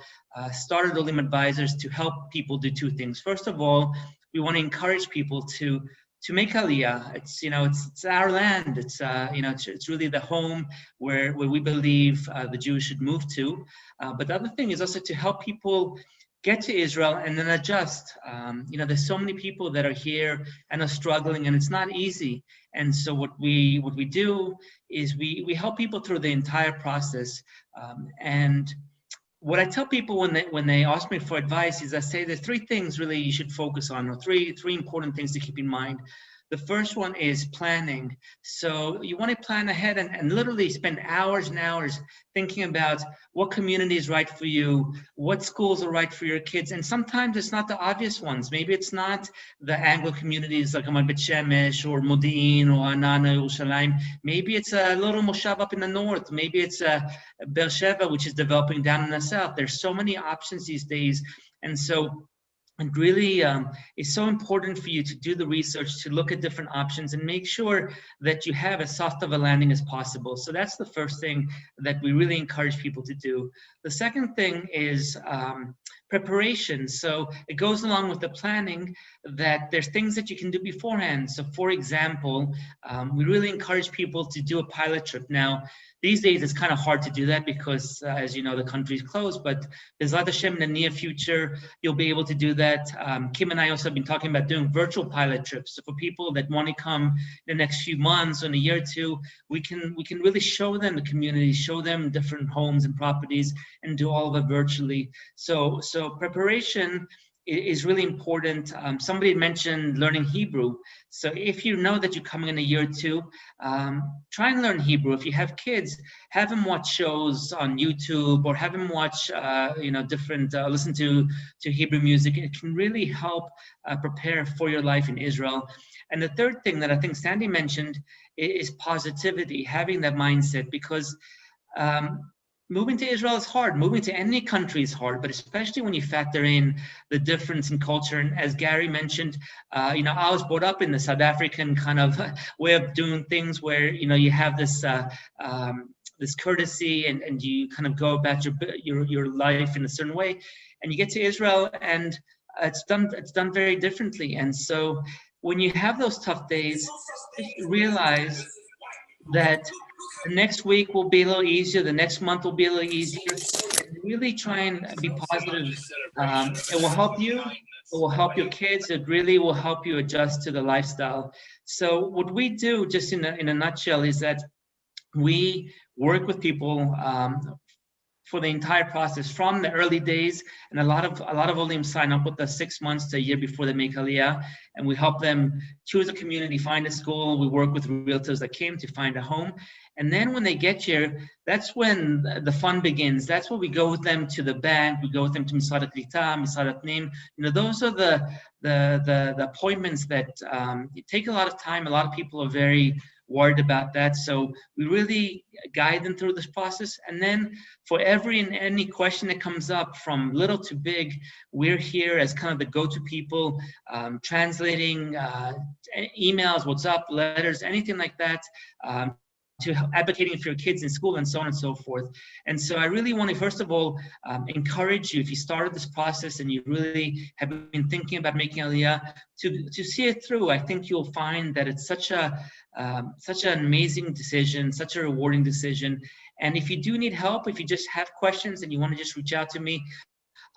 started Olim Advisors to help people do two things. First of all, we want to encourage people to make Aliyah. It's our land. It's really the home where we believe the Jews should move to. But the other thing is also to help people get to Israel and then adjust. There's so many people that are here and are struggling, and it's not easy. And so what we do is we help people through the entire process. And what I tell people when they ask me for advice is I say there's three things really you should focus on, or three important things to keep in mind. The first one is planning. So you want to plan ahead and literally spend hours and hours thinking about what community is right for you, what schools are right for your kids. And sometimes it's not the obvious ones. Maybe it's not the Anglo communities like Amad Bet Shemesh or Modi'in or Anana, Yerushalayim. Maybe it's a little moshav up in the north. Maybe it's Beersheba, which is developing down in the south. There's so many options these days. And so it really is so important for you to do the research, to look at different options and make sure that you have as soft of a landing as possible. So that's the first thing that we really encourage people to do. The second thing is preparation. So it goes along with the planning that there's things that you can do beforehand. So for example, we really encourage people to do a pilot trip. Now, these days it's kind of hard to do that because as you know, the country's closed, but B'ezrat Hashem in the near future, you'll be able to do that. Kim and I also have been talking about doing virtual pilot trips. So for people that want to come in the next few months or in a year or two, we can really show them the community, show them different homes and properties and do all of it virtually. So preparation is really important. Somebody mentioned learning Hebrew. So if you know that you're coming in a year or two, try and learn Hebrew. If you have kids, have them watch shows on YouTube or have them watch, different, listen to Hebrew music. It can really help prepare for your life in Israel. And the third thing that I think Sandy mentioned is positivity, having that mindset, because moving to Israel is hard. Moving to any country is hard, but especially when you factor in the difference in culture. And as Gary mentioned, I was brought up in the South African kind of way of doing things where, you have this this courtesy and you kind of go about your life in a certain way. And you get to Israel and it's done very differently. And so when you have those tough days, just realize that the next week will be a little easier, the next month will be a little easier. And really try and be positive. It will help you, it will help your kids, it really will help you adjust to the lifestyle. So what we do, just in a nutshell, is that we work with people for the entire process from the early days, and a lot of Olim sign up with us 6 months to a year before they make Aliyah, and we help them choose a community, find a school. We work with realtors that came to find a home, and then when they get here, that's when the fun begins. That's when we go with them to the bank, we go with them to Misad HaKlita, Misad HaPnim. Those are the appointments that take a lot of time. A lot of people are very worried about that. So we really guide them through this process. And then for every and any question that comes up from little to big, we're here as kind of the go-to people, translating emails, WhatsApp, letters, anything like that, to advocating for your kids in school and so on and so forth. And so I really want to, first of all, encourage you, if you started this process and you really have been thinking about making Aliyah, to see it through. I think you'll find that it's such an amazing decision, such a rewarding decision. And if you do need help, if you just have questions and you want to just reach out to me,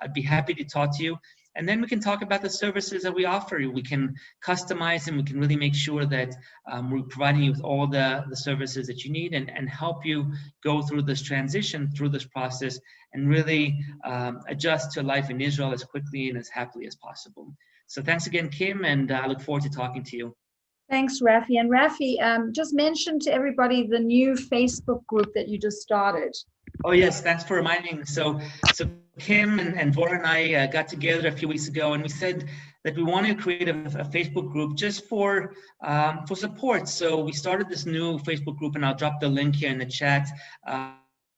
I'd be happy to talk to you. And then we can talk about the services that we offer you. We can customize and we can really make sure that we're providing you with all the services that you need and help you go through this transition, through this process, and really adjust to life in Israel as quickly and as happily as possible. So thanks again, Kim, and I look forward to talking to you. Thanks, Rafi. And Rafi, just mention to everybody the new Facebook group that you just started. Oh yes, thanks for reminding. So Kim and Vora and I got together a few weeks ago, and we said that we want to create a Facebook group just for support. So we started this new Facebook group, and I'll drop the link here in the chat.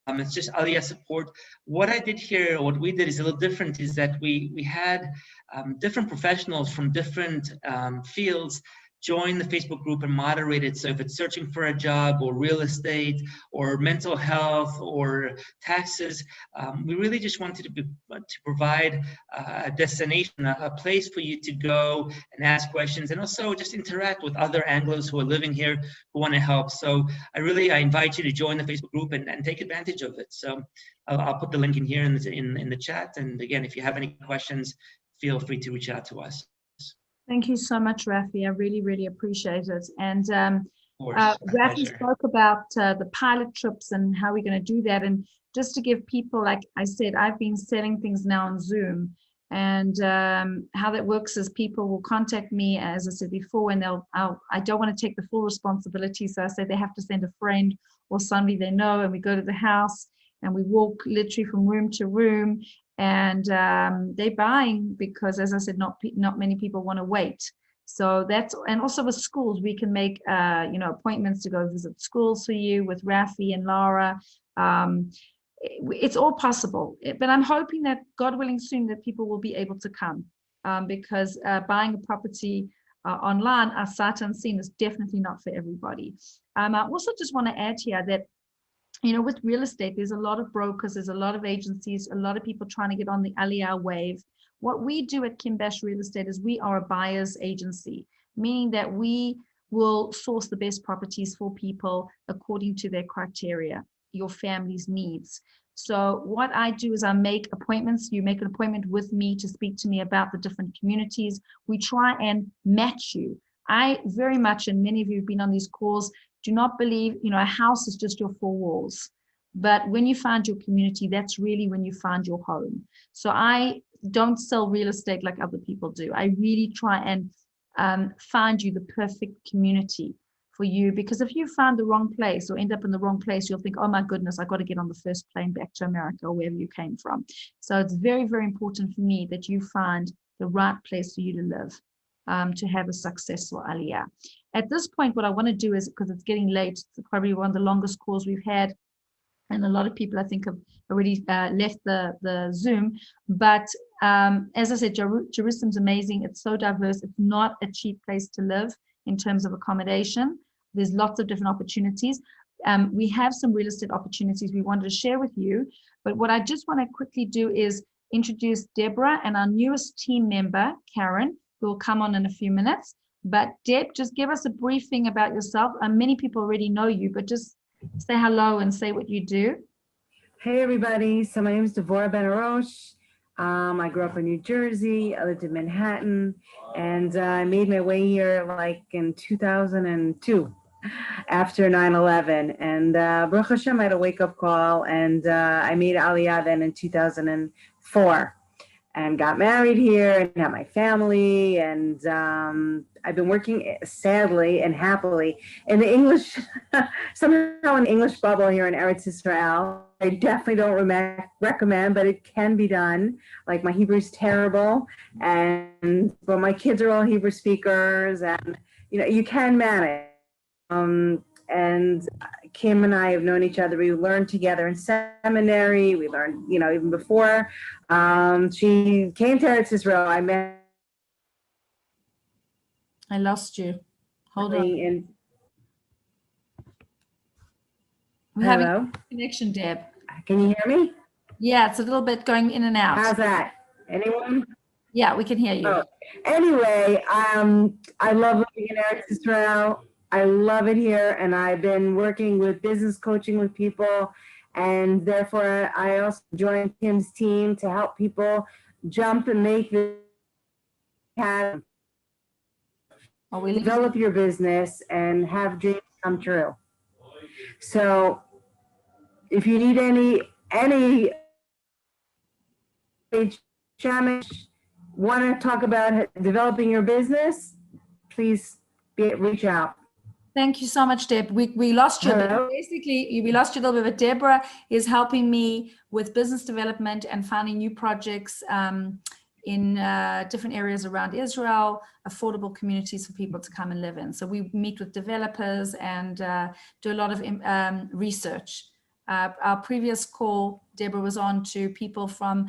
It's just Aliyah support. What I did here, what we did is a little different, is that we had different professionals from different fields join the Facebook group and moderate it. So if it's searching for a job or real estate or mental health or taxes, we really just wanted to provide a destination, a place for you to go and ask questions, and also just interact with other Anglos who are living here who want to help. So I invite you to join the Facebook group and take advantage of it. So I'll put the link in here in the chat. And again, if you have any questions, feel free to reach out to us. Thank you so much, Rafi. I really, really appreciate it. And Rafi Rafi spoke about the pilot trips and how we're going to do that. And just to give people, like I said, I've been selling things now on Zoom. And how that works is people will contact me, as I said before, and I don't want to take the full responsibility. So I say they have to send a friend or somebody they know, and we go to the house and we walk literally from room to room. And they're buying because, as I said, not many people want to wait. So that's, and also with schools, we can make appointments to go visit schools for you with Rafi and Lara. It's all possible, but I'm hoping that, God willing, soon that people will be able to come because buying a property online, sight unseen, is definitely not for everybody. I also just want to add here that, with real estate, there's a lot of brokers, there's a lot of agencies, a lot of people trying to get on the Aliyah wave. What we do at Kimbash Real Estate is we are a buyer's agency, meaning that we will source the best properties for people according to their criteria, your family's needs. So what I do is I make appointments. You make an appointment with me to speak to me about the different communities. We try and match you. I very much, and many of you have been on these calls, do not believe, a house is just your four walls. But when you find your community, that's really when you find your home. So I don't sell real estate like other people do. I really try and find you the perfect community for you, because if you find the wrong place or end up in the wrong place, you'll think, oh my goodness, I got to get on the first plane back to America or wherever you came from. So it's very, very important for me that you find the right place for you to live, to have a successful Aliyah. At this point, what I want to do is, because it's getting late, it's probably one of the longest calls we've had, and a lot of people I think have already left the Zoom, but as I said, Jerusalem's amazing. It's so diverse. It's not a cheap place to live in terms of accommodation. There's lots of different opportunities. We have some real estate opportunities we wanted to share with you, but what I just want to quickly do is introduce Deborah and our newest team member, Karen, who will come on in a few minutes. But Deb, just give us a briefing about yourself. Many people already know you, but just say hello and say what you do. Hey, everybody. So my name is Devorah Ben-Arosh. I grew up in New Jersey. I lived in Manhattan. And I made my way here like in 2002 after 9/11. And Baruch Hashem, I had a wake-up call. And I made Aliyah then in 2004. And got married here and had my family. And I've been working, sadly and happily, in the English, somehow in the English bubble here in Eretz Israel. I definitely don't recommend, but it can be done. Like, my Hebrew is terrible, but my kids are all Hebrew speakers, and you can manage. And Kim and I have known each other. We learned together in seminary. We learned, even before she came to Eretz Israel. I lost you. Hold on. We're having a connection, Deb. Can you hear me? Yeah, it's a little bit going in and out. How's that? Anyone? Yeah, we can hear you. Oh. Anyway, I love living in Eretz Israel. I love it here, and I've been working with business coaching with people, and therefore I also joined Kim's team to help people jump and make develop your business and have dreams come true. So if you need any challenge, want to talk about developing your business, please reach out. Thank you so much, Deb. We lost you. Hello? Basically, we lost you a little bit, but Deborah is helping me with business development and finding new projects in different areas around Israel, affordable communities for people to come and live in. So we meet with developers and do a lot of research. Our previous call, Deborah was on to people from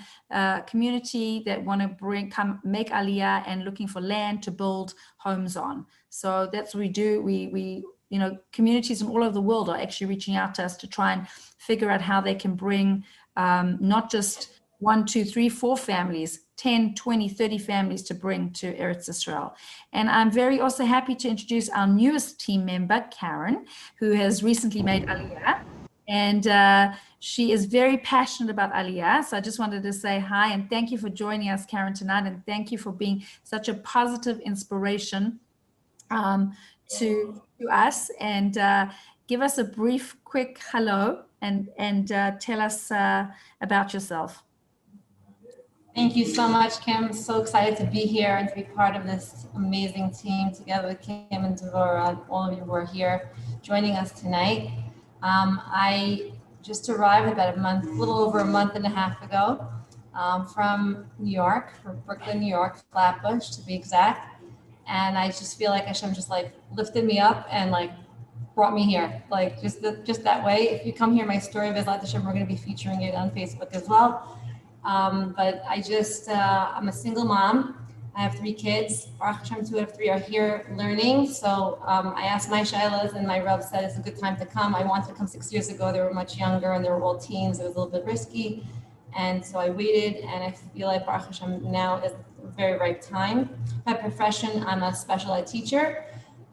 community that want to come make Aliyah and looking for land to build homes on. So that's what we do. We communities from all over the world are actually reaching out to us to try and figure out how they can bring not just 1, 2, 3, 4 families, 10, 20, 30 families to bring to Eretz Israel. And I'm very also happy to introduce our newest team member, Karen, who has recently made Aliyah. And she is very passionate about Aliyah. So I just wanted to say hi and thank you for joining us, Karen, tonight. And thank you for being such a positive inspiration to us. And give us a brief, quick hello and tell us about yourself. Thank you so much, Kim. I'm so excited to be here and to be part of this amazing team together with Kim and Devorah, all of you who are here joining us tonight. I just arrived about a little over a month and a half ago from New York, from Brooklyn, New York, Flatbush to be exact. And I just feel like Hashem just like lifted me up and like brought me here, like just that way. If you come hear my story of Bezrat Hashem, we're going to be featuring it on Facebook as well. But I'm a single mom. I have 3 kids. Baruch Hashem, 2 out of 3 are here learning. So I asked my shaylas and my Rav said it's a good time to come. I wanted to come 6 years ago. They were much younger and they were all teens. It was a little bit risky. And so I waited and I feel like Baruch Hashem now is a very right time. By profession, I'm a special ed teacher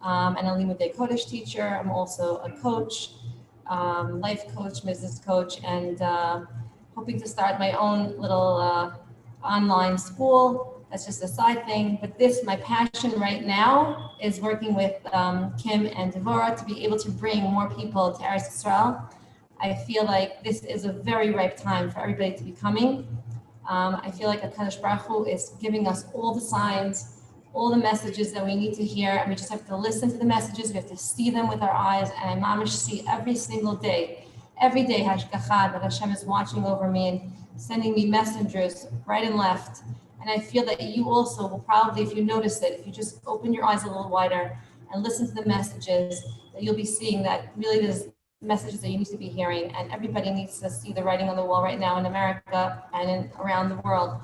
and a Limudei Kodesh teacher. I'm also a coach, life coach, business coach, and hoping to start my own little online school. That's just a side thing. But my passion right now is working with Kim and Devorah to be able to bring more people to Eretz Israel. I feel like this is a very ripe time for everybody to be coming. I feel like HaKadosh Baruch Hu is giving us all the signs, all the messages that we need to hear, and we just have to listen to the messages. We have to see them with our eyes, and I mamish see every single day, hashgacha, that Hashem is watching over me and sending me messengers right and left. And I feel that you also will probably, if you notice it, if you just open your eyes a little wider and listen to the messages, that you'll be seeing that really there's messages that you need to be hearing. And everybody needs to see the writing on the wall right now in America and around the world.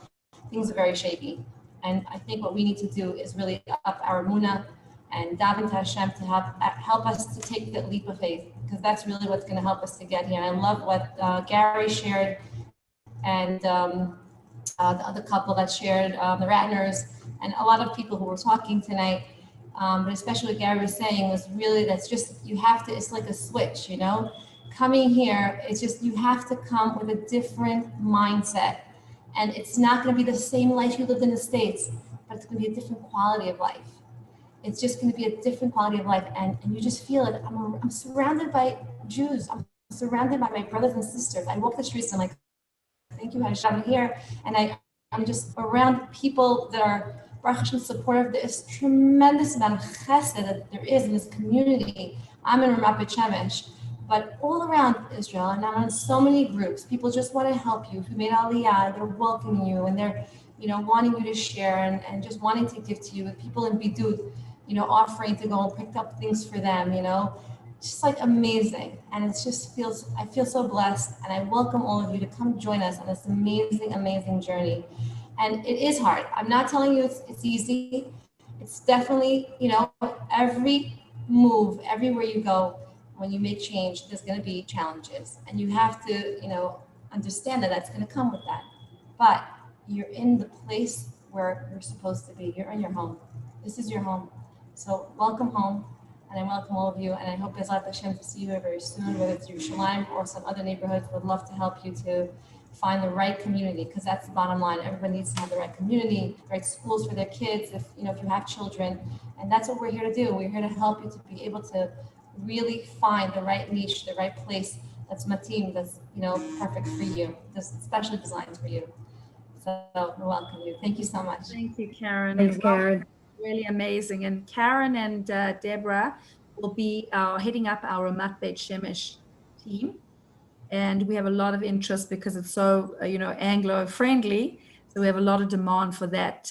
Things are very shaky. And I think what we need to do is really up our emunah and daven to Hashem to help us to take that leap of faith, because that's really what's going to help us to get here. And I love what Gary shared and the other couple that shared, the Ratners, and a lot of people who were talking tonight, but especially what Gary was saying was really, that's just, you have to, it's like a switch, you know, coming here, it's just, you have to come with a different mindset. And it's not going to be the same life you lived in the States, but it's going to be a different quality of life. It's just going to be a different quality of life. And you just feel it. I'm surrounded by Jews. I'm surrounded by my brothers and sisters. I walk the streets and I'm like, thank you, Hashem, here. And I'm just around people that are Baruch Hashem supportive. There's tremendous amount of chesed that there is in this community. I'm in Ramat Beit Shemesh, but all around Israel, and I'm in so many groups. People just want to help you. If you made Aliyah, they're welcoming you, and they're, wanting you to share and just wanting to give to you. With people in Bidut, offering to go and pick up things for them. Just like amazing. And it just I feel so blessed, and I welcome all of you to come join us on this amazing, amazing journey. And it is hard. I'm not telling you it's easy. It's definitely, every move, everywhere you go, when you make change, there's going to be challenges, and you have to, understand that that's going to come with that. But you're in the place where you're supposed to be. You're in your home. This is your home. So welcome home, and I welcome all of you. And I hope Bezrat Hashem to see you very soon, whether it's Yerushalayim or some other neighborhoods. Would love to help you to find the right community, because that's the bottom line. Everybody needs to have the right community, right schools for their kids, if you have children. And that's what we're here to do. We're here to help you to be able to really find the right niche, the right place that's matim, that's perfect for you, that's specially designed for you. So we welcome you. Thank you so much. Thank you, Karen. Thanks, Karen. Really amazing. And Karen and Deborah will be heading up our Ramat Beit Shemesh team. And we have a lot of interest because it's so, Anglo friendly. So we have a lot of demand for that,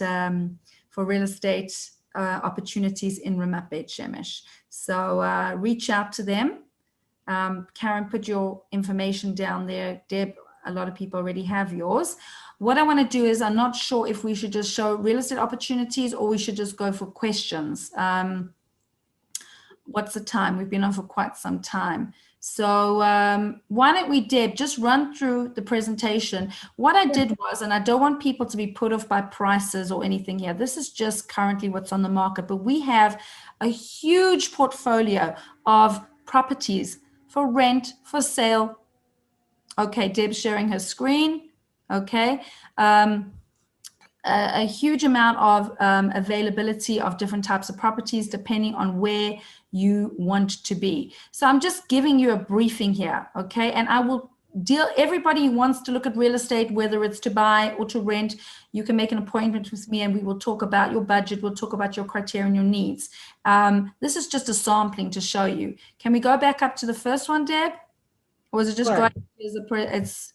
for real estate opportunities in Ramat Beit Shemesh. So reach out to them. Karen, put your information down there. Deb, a lot of people already have yours. What I want to do is, I'm not sure if we should just show real estate opportunities or we should just go for questions. What's the time? We've been on for quite some time. So why don't we, Deb, just run through the presentation. What I did was, and I don't want people to be put off by prices or anything here. This is just currently what's on the market, but we have a huge portfolio of properties for rent, for sale. Okay, Deb's sharing her screen. Okay. A huge amount of availability of different types of properties depending on where you want to be. So I'm just giving you a briefing here, okay? And I will deal, everybody who wants to look at real estate, whether it's to buy or to rent, you can make an appointment with me and we will talk about your budget, we'll talk about your criteria and your needs. This is just a sampling to show you. Can we go back up to the first one, Deb? Or is it just going, it's,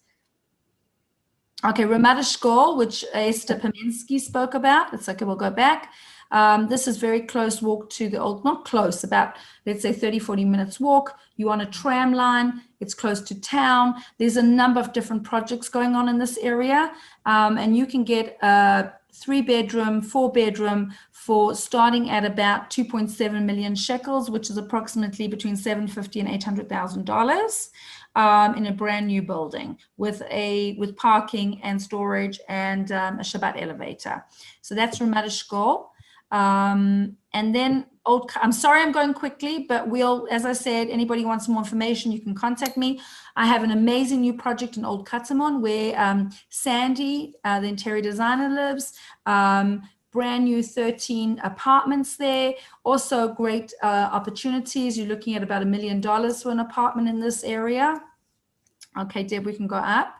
okay, Ramat Eshkol, which Esther Pamensky spoke about. It's okay, we'll go back. This is very close walk to the old, not close, about, let's say 30, 40 minutes walk. You're on a tram line. It's close to town. There's a number of different projects going on in this area. And you can get a 3-bedroom, 4-bedroom for starting at about 2.7 million shekels, which is approximately between $750,000 and $800,000. In a brand new building with parking and storage and a Shabbat elevator. So that's Ramat Eshkol. And then I'm sorry I'm going quickly, but we'll, as I said, anybody wants more information, you can contact me. I have an amazing new project in Old Katamon where Sandy, the interior designer, lives. Brand new 13 apartments there. Also great opportunities. You're looking at about $1 million for an apartment in this area. Okay, Deb, we can go up.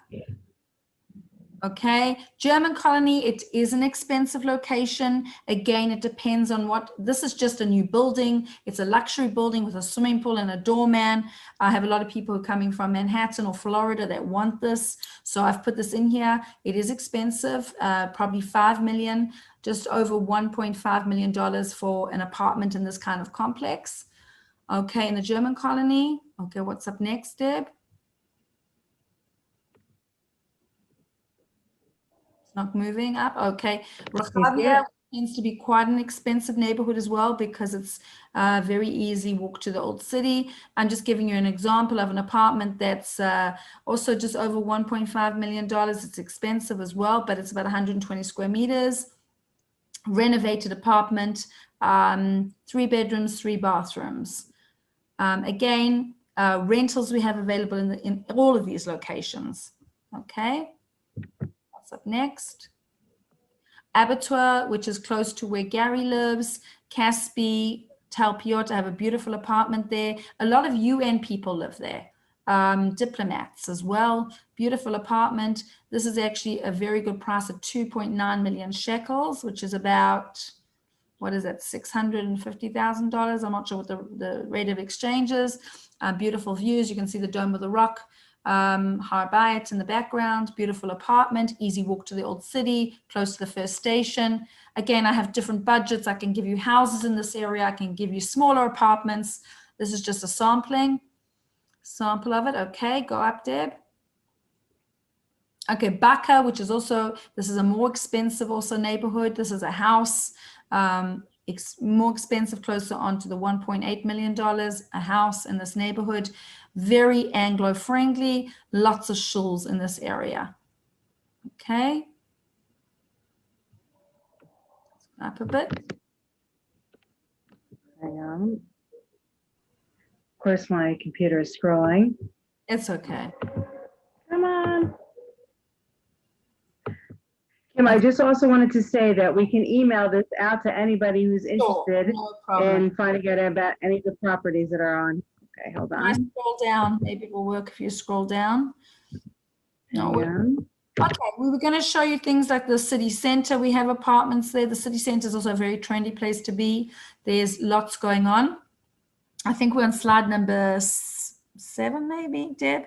Okay, German Colony, it is an expensive location. Again, it depends on what, this is just a new building. It's a luxury building with a swimming pool and a doorman. I have a lot of people who are coming from Manhattan or Florida that want this. So I've put this in here. It is expensive, probably $5 million, just over $1.5 million for an apartment in this kind of complex. Okay, in the German Colony. Okay, what's up next, Deb? Not moving up. Okay. Rochavia tends to be quite an expensive neighborhood as well because it's a very easy walk to the old city. I'm just giving you an example of an apartment that's also just over $1.5 million. It's expensive as well, but it's about 120 square meters. Renovated apartment, 3 bedrooms, 3 bathrooms. Again, rentals we have available in all of these locations. Okay. Up next, Abattoir, which is close to where Gary lives. Caspi, Talpiot, I have a beautiful apartment there. A lot of UN people live there, diplomats as well. Beautiful apartment. This is actually a very good price of 2.9 million shekels, which is about, what is that, $650,000. I'm not sure what the rate of exchange is. Beautiful views. You can see the Dome of the Rock. Har Bayit in the background, beautiful apartment, easy walk to the old city, close to the first station. Again, I have different budgets. I can give you houses in this area. I can give you smaller sample of it. Okay, go up, Deb. Okay, Baka, which is also, this is a more expensive also neighborhood. This is a house, more expensive, closer on to the $1.8 million, a house in this neighborhood. Very Anglo-friendly, lots of shuls in this area. Okay. Up a bit. Hang on. Of course, my computer is scrolling. It's okay. Come on. Kim, I just also wanted to say that we can email this out to anybody who's interested in finding out about any of the properties that are on. Okay, hold on. Scroll down. Maybe it will work if you scroll down. No. Okay, we were going to show you things like the city center. We have apartments there. The city center is also a very trendy place to be. There's lots going on. I think we're on slide number 7, maybe, Deb.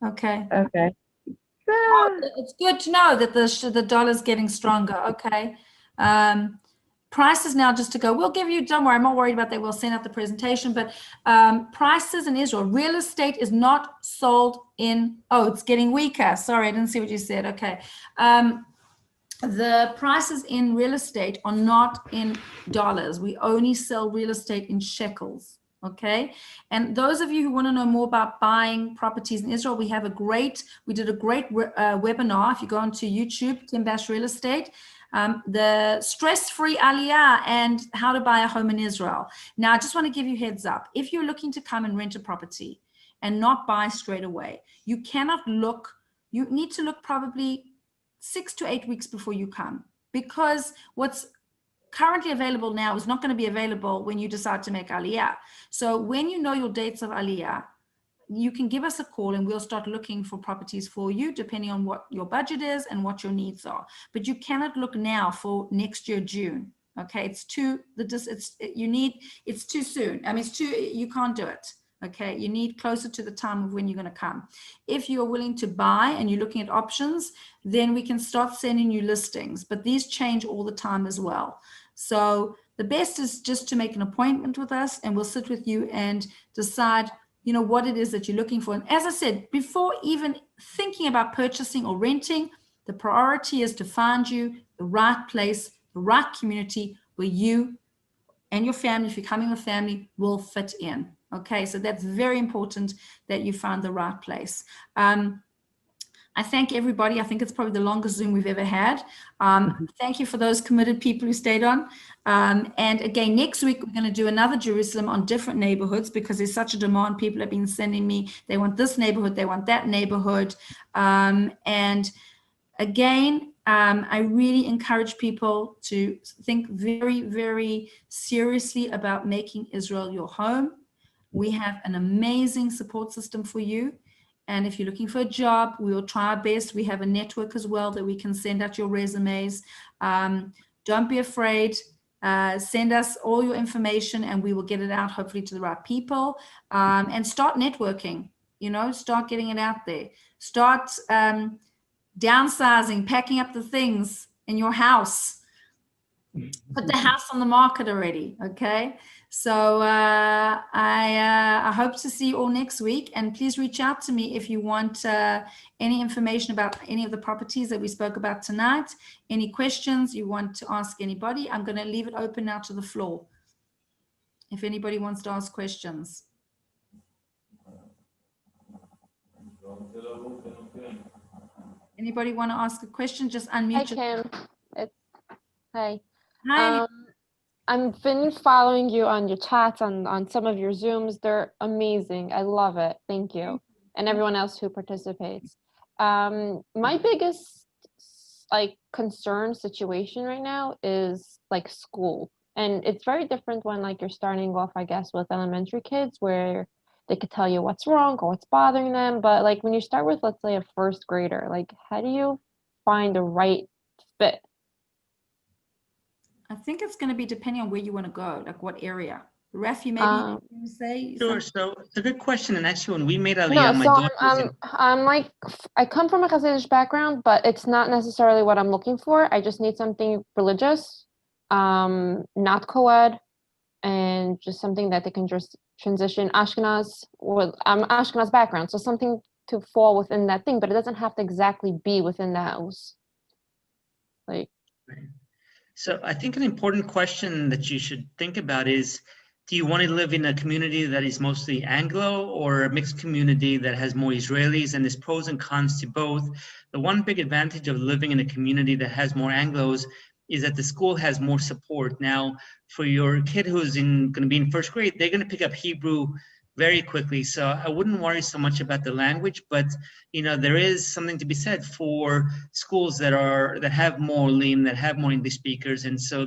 Okay. Okay. Oh, it's good to know that the dollar's getting stronger. Okay. Prices now, just to go, we'll give you, don't worry, I'm not worried about that. We'll send out the presentation, but prices in Israel, real estate is not sold in, oh, it's getting weaker. Sorry, I didn't see what you said. Okay. The prices in real estate are not in dollars. We only sell real estate in shekels. Okay. And those of you who want to know more about buying properties in Israel, we did a great webinar. If you go onto YouTube, Kim Bash Real Estate, the stress-free aliyah and how to buy a home in Israel. Now, I just want to give you heads up. If you're looking to come and rent a property and not buy straight away, you cannot look, you need to look probably 6 to 8 weeks before you come, because what's currently available now is not going to be available when you decide to make aliyah. So when you know your dates of aliyah, you can give us a call and we'll start looking for properties for you, depending on what your budget is and what your needs are. But you cannot look now for next year, June. Okay, it's too soon. I mean, you can't do it. Okay, you need closer to the time of when you're going to come. If you're willing to buy and you're looking at options, then we can start sending you listings, but these change all the time as well. So the best is just to make an appointment with us and we'll sit with you and decide, you know, what it is that you're looking for. And as I said, before even thinking about purchasing or renting, the priority is to find you the right place, the right community where you and your family, if you're coming with family, will fit in. Okay, so that's very important that you find the right place. I thank everybody. I think it's probably the longest Zoom we've ever had. Thank you for those committed people who stayed on. And again, next week, we're going to do another Jerusalem on different neighborhoods because there's such a demand. People have been sending me, they want this neighborhood, they want that neighborhood. And again, I really encourage people to think very, very seriously about making Israel your home. We have an amazing support system for you. And if you're looking for a job, we will try our best. We have a network as well that we can send out your resumes. Don't be afraid. Send us all your information and we will get it out hopefully to the right people. And start networking, you know, start getting it out there. Start downsizing, packing up the things in your house. Put the house on the market already, okay? So I hope to see you all next week, and please reach out to me if you want any information about any of the properties that we spoke about tonight, any questions you want to ask anybody. I'm going to leave it open now to the floor if anybody wants to ask questions. Anybody want to ask a question? Just unmute. Hi, Kim. Hi. Hi. I've been following you on your chats, on some of your Zooms. They're amazing. I love it. Thank you. And everyone else who participates. My biggest concern situation right now is school. And it's very different when you're starting off, I guess, with elementary kids where they could tell you what's wrong or what's bothering them. But when you start with, let's say, a first grader, how do you find the right fit? I think it's going to be depending on where you want to go, what area. Rafi, maybe you say? Sure. So it's a good question. And actually, when we made Aliyah, I come from a Hasidic background, but it's not necessarily what I'm looking for. I just need something religious, not co-ed, and just something that they can just transition Ashkenaz. I'm Ashkenaz background, so something to fall within that thing, but it doesn't have to exactly be within the house. So I think an important question that you should think about is, do you want to live in a community that is mostly Anglo or a mixed community that has more Israelis? And there's pros and cons to both. The one big advantage of living in a community that has more Anglos is that the school has more support. Now, for your kid who's going to be in first grade, they're going to pick up Hebrew very quickly. So I wouldn't worry so much about the language, but there is something to be said for schools that have more Olim, that have more English speakers. And so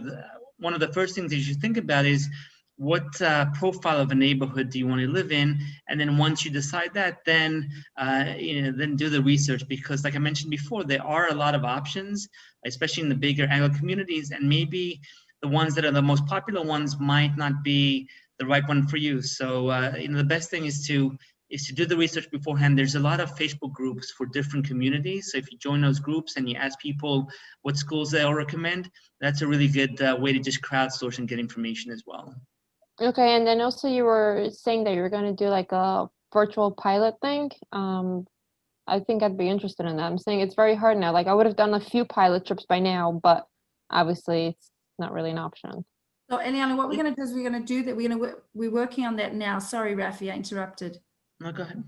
one of the first things that you should think about is what profile of a neighborhood do you want to live in? And then once you decide that, then do the research, because like I mentioned before, there are a lot of options, especially in the bigger Anglo communities, and maybe the ones that are the most popular ones might not be the right one for you. So the best thing is to do the research beforehand. There's a lot of Facebook groups for different communities. So if you join those groups and you ask people what schools they'll recommend, that's a really good way to just crowdsource and get information as well. Okay, and then also you were saying that you're going to do like a virtual pilot thing. I think I'd be interested in that. I'm saying it's very hard now. Like I would have done a few pilot trips by now, but obviously it's not really an option. So Eliana, what we're going to do is we're going to do that. We're working on that now. Sorry, Rafi, I interrupted. No, go ahead.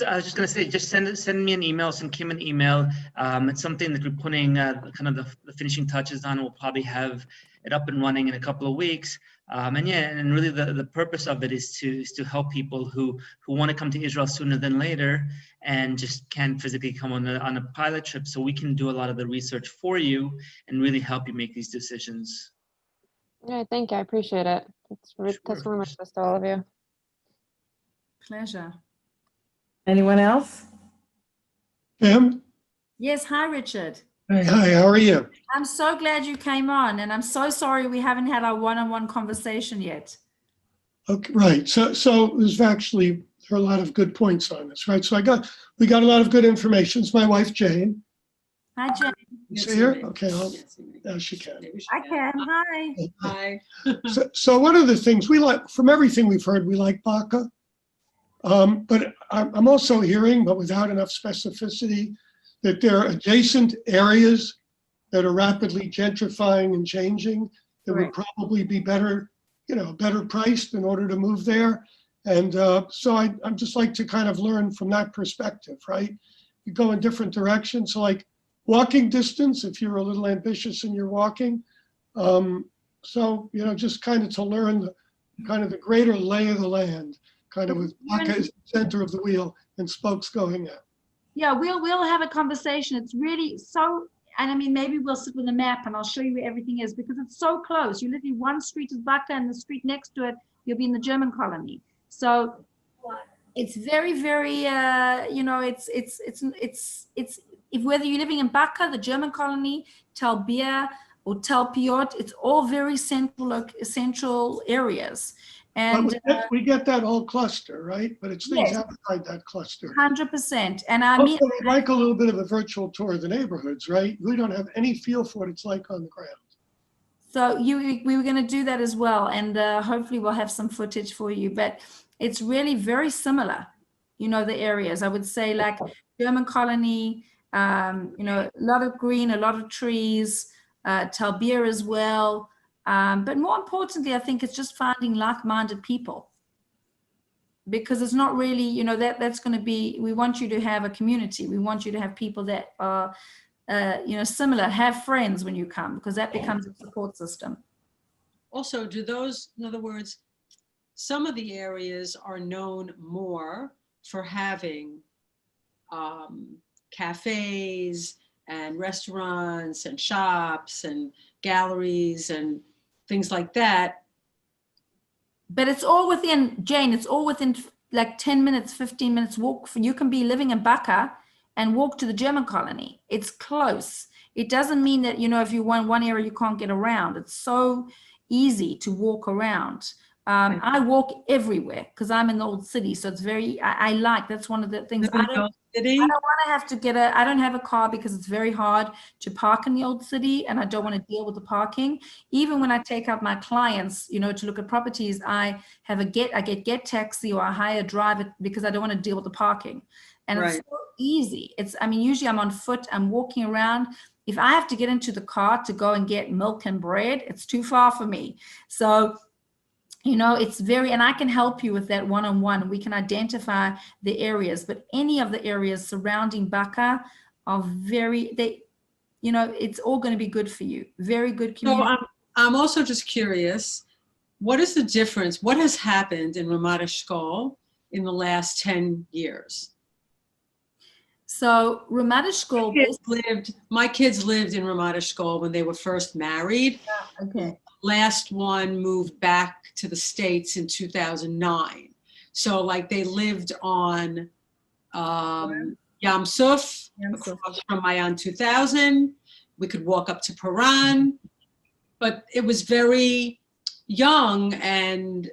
I was just going to say, just send me an email, send Kim an email. It's something that we're putting kind of the finishing touches on. We'll probably have it up and running in a couple of weeks. And really the purpose of it is to help people who want to come to Israel sooner than later and just can't physically come on a pilot trip. So we can do a lot of the research for you and really help you make these decisions. Yeah, thank you. I appreciate it. That's really much best to all of you. Pleasure. Anyone else? Kim? Yes, hi, Richard. Hey, hi, how are you? I'm so glad you came on, and I'm so sorry we haven't had our one-on-one conversation yet. Okay, right. So there's actually, there are a lot of good points on this, right? So we got a lot of good information. It's my wife, Jane. Hi, Jane. You see her? Okay, now she can. I can. Hi. Hi. So one of the things we like, from everything we've heard, we like Baca. But I'm also hearing, but without enough specificity, that there are adjacent areas that are rapidly gentrifying and changing that would probably be better, better priced in order to move there. And so I'd just like to kind of learn from that perspective, right? You go in different directions. So like walking distance, if you're a little ambitious and you're walking. So, just kind of to learn the greater lay of the land, kind of with Baca as the center of the wheel and spokes going out. Yeah, we'll have a conversation. It's really so, and I mean, maybe we'll sit with a map and I'll show you where everything is because it's so close. You literally one street is Baca and the street next to it, you'll be in the German colony. So it's very, very, it's if whether you're living in Baca, the German colony, Tel Bia or Tel Piot, it's all very central areas. And we get that whole cluster, right? But it's things outside that cluster. 100%. And I also, mean, we like a little bit of a virtual tour of the neighborhoods, right? We don't have any feel for what it's like on the ground. So we were going to do that as well, and hopefully we'll have some footage for you. But it's really very similar, the areas. I would say like German colony, a lot of green, a lot of trees, Tel Bia as well. But more importantly, I think it's just finding like-minded people, because it's not really, that's going to be, we want you to have a community. We want you to have people that are, similar, have friends when you come, because that becomes a support system. Also, do those, in other words, some of the areas are known more for having cafes and restaurants and shops and galleries and things like that. But it's all within, Jane, it's all within like 10 minutes, 15 minutes walk. You can be living in Baca and walk to the German colony. It's close. It doesn't mean that, if you want one area, you can't get around. It's so easy to walk around. I walk everywhere because I'm in the old city. So it's very, I like, that's one of the things. I don't want to have to I don't have a car because it's very hard to park in the old city and I don't want to deal with the parking. Even when I take out my clients, to look at properties, I get taxi or I hire a driver because I don't want to deal with the parking. And it's so easy. Usually I'm on foot, I'm walking around. If I have to get into the car to go and get milk and bread, it's too far for me. So it's very, and I can help you with that one-on-one. We can identify the areas, but any of the areas surrounding Baca are it's all going to be good for you. Very good community. So I'm also just curious, what is the difference? What has happened in Ramat Eshkol in the last 10 years? So Ramat Eshkol, my kids lived in Ramat Eshkol when they were first married. Okay. Last one moved back to the States in 2009. So like they lived on Yam Suf, across from Mayan 2000. We could walk up to Paran, but it was very, young, and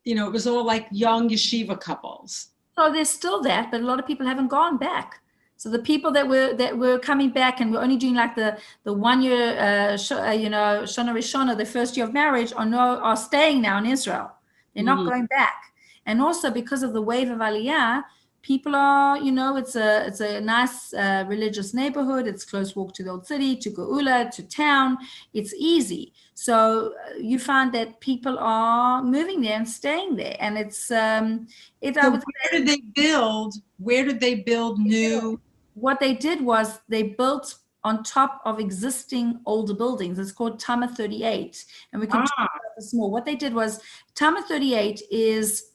it was all like young yeshiva couples. So there's still that, but a lot of people haven't gone back. So the people that were coming back and were only doing like the 1 year, Shana Rishona, the first year of marriage, are staying now in Israel. They're not going back. And also because of the wave of Aliyah, people are, it's a nice religious neighborhood. It's close walk to the old city, to Geula, to town. It's easy. So you find that people are moving there and staying there. And it's, So where did they build? Where did they build new? What they did was they built on top of existing older buildings. It's called Tama 38. And we can talk about this more. What they did was Tama 38 is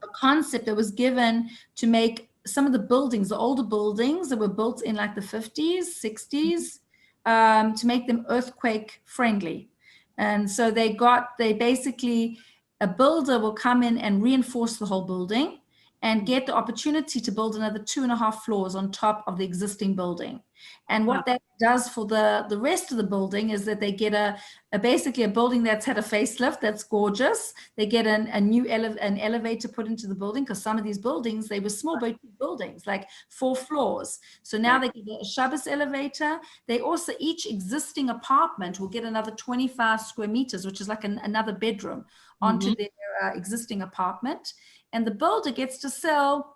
a concept that was given to make some of the buildings, the older buildings that were built in like the 50s, 60s, to make them earthquake friendly. And so they basically, a builder will come in and reinforce the whole building and get the opportunity to build another 2.5 floors on top of the existing building. And what that does for the rest of the building is that they get basically a building that's had a facelift, that's gorgeous. They get an elevator put into the building, because some of these buildings, they were small buildings, like 4 floors. So now they get a Shabbos elevator. They also, each existing apartment will get another 25 square meters, which is like another bedroom onto their existing apartment. And the builder gets to sell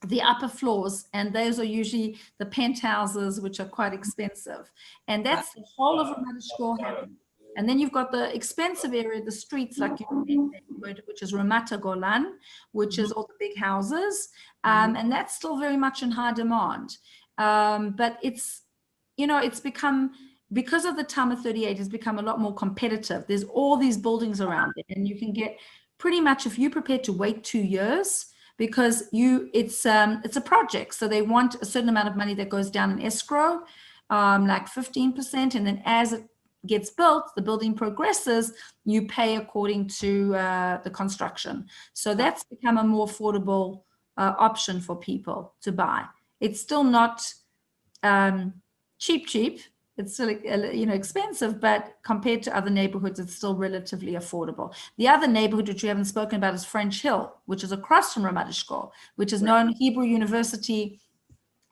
the upper floors, and those are usually the penthouses, which are quite expensive. And that's the whole of Ramat Eshkol happening. And then you've got the expensive area, the streets, like you mentioned, which is Ramat Golan, which is all the big houses. And that's still very much in high demand. But it's, it's become, because of the Tama 38, has become a lot more competitive. There's all these buildings around it, and you can get pretty much, if you're prepared to wait 2 years, because it's a project. So they want a certain amount of money that goes down in escrow, like 15. And then as it gets built, the building progresses, you pay according to the construction. So that's become a more affordable option for people to buy. It's still not cheap. It's still, expensive, but compared to other neighborhoods, it's still relatively affordable. The other neighborhood, which we haven't spoken about, is French Hill, which is across from Ramat Eshkol, which is known Hebrew University.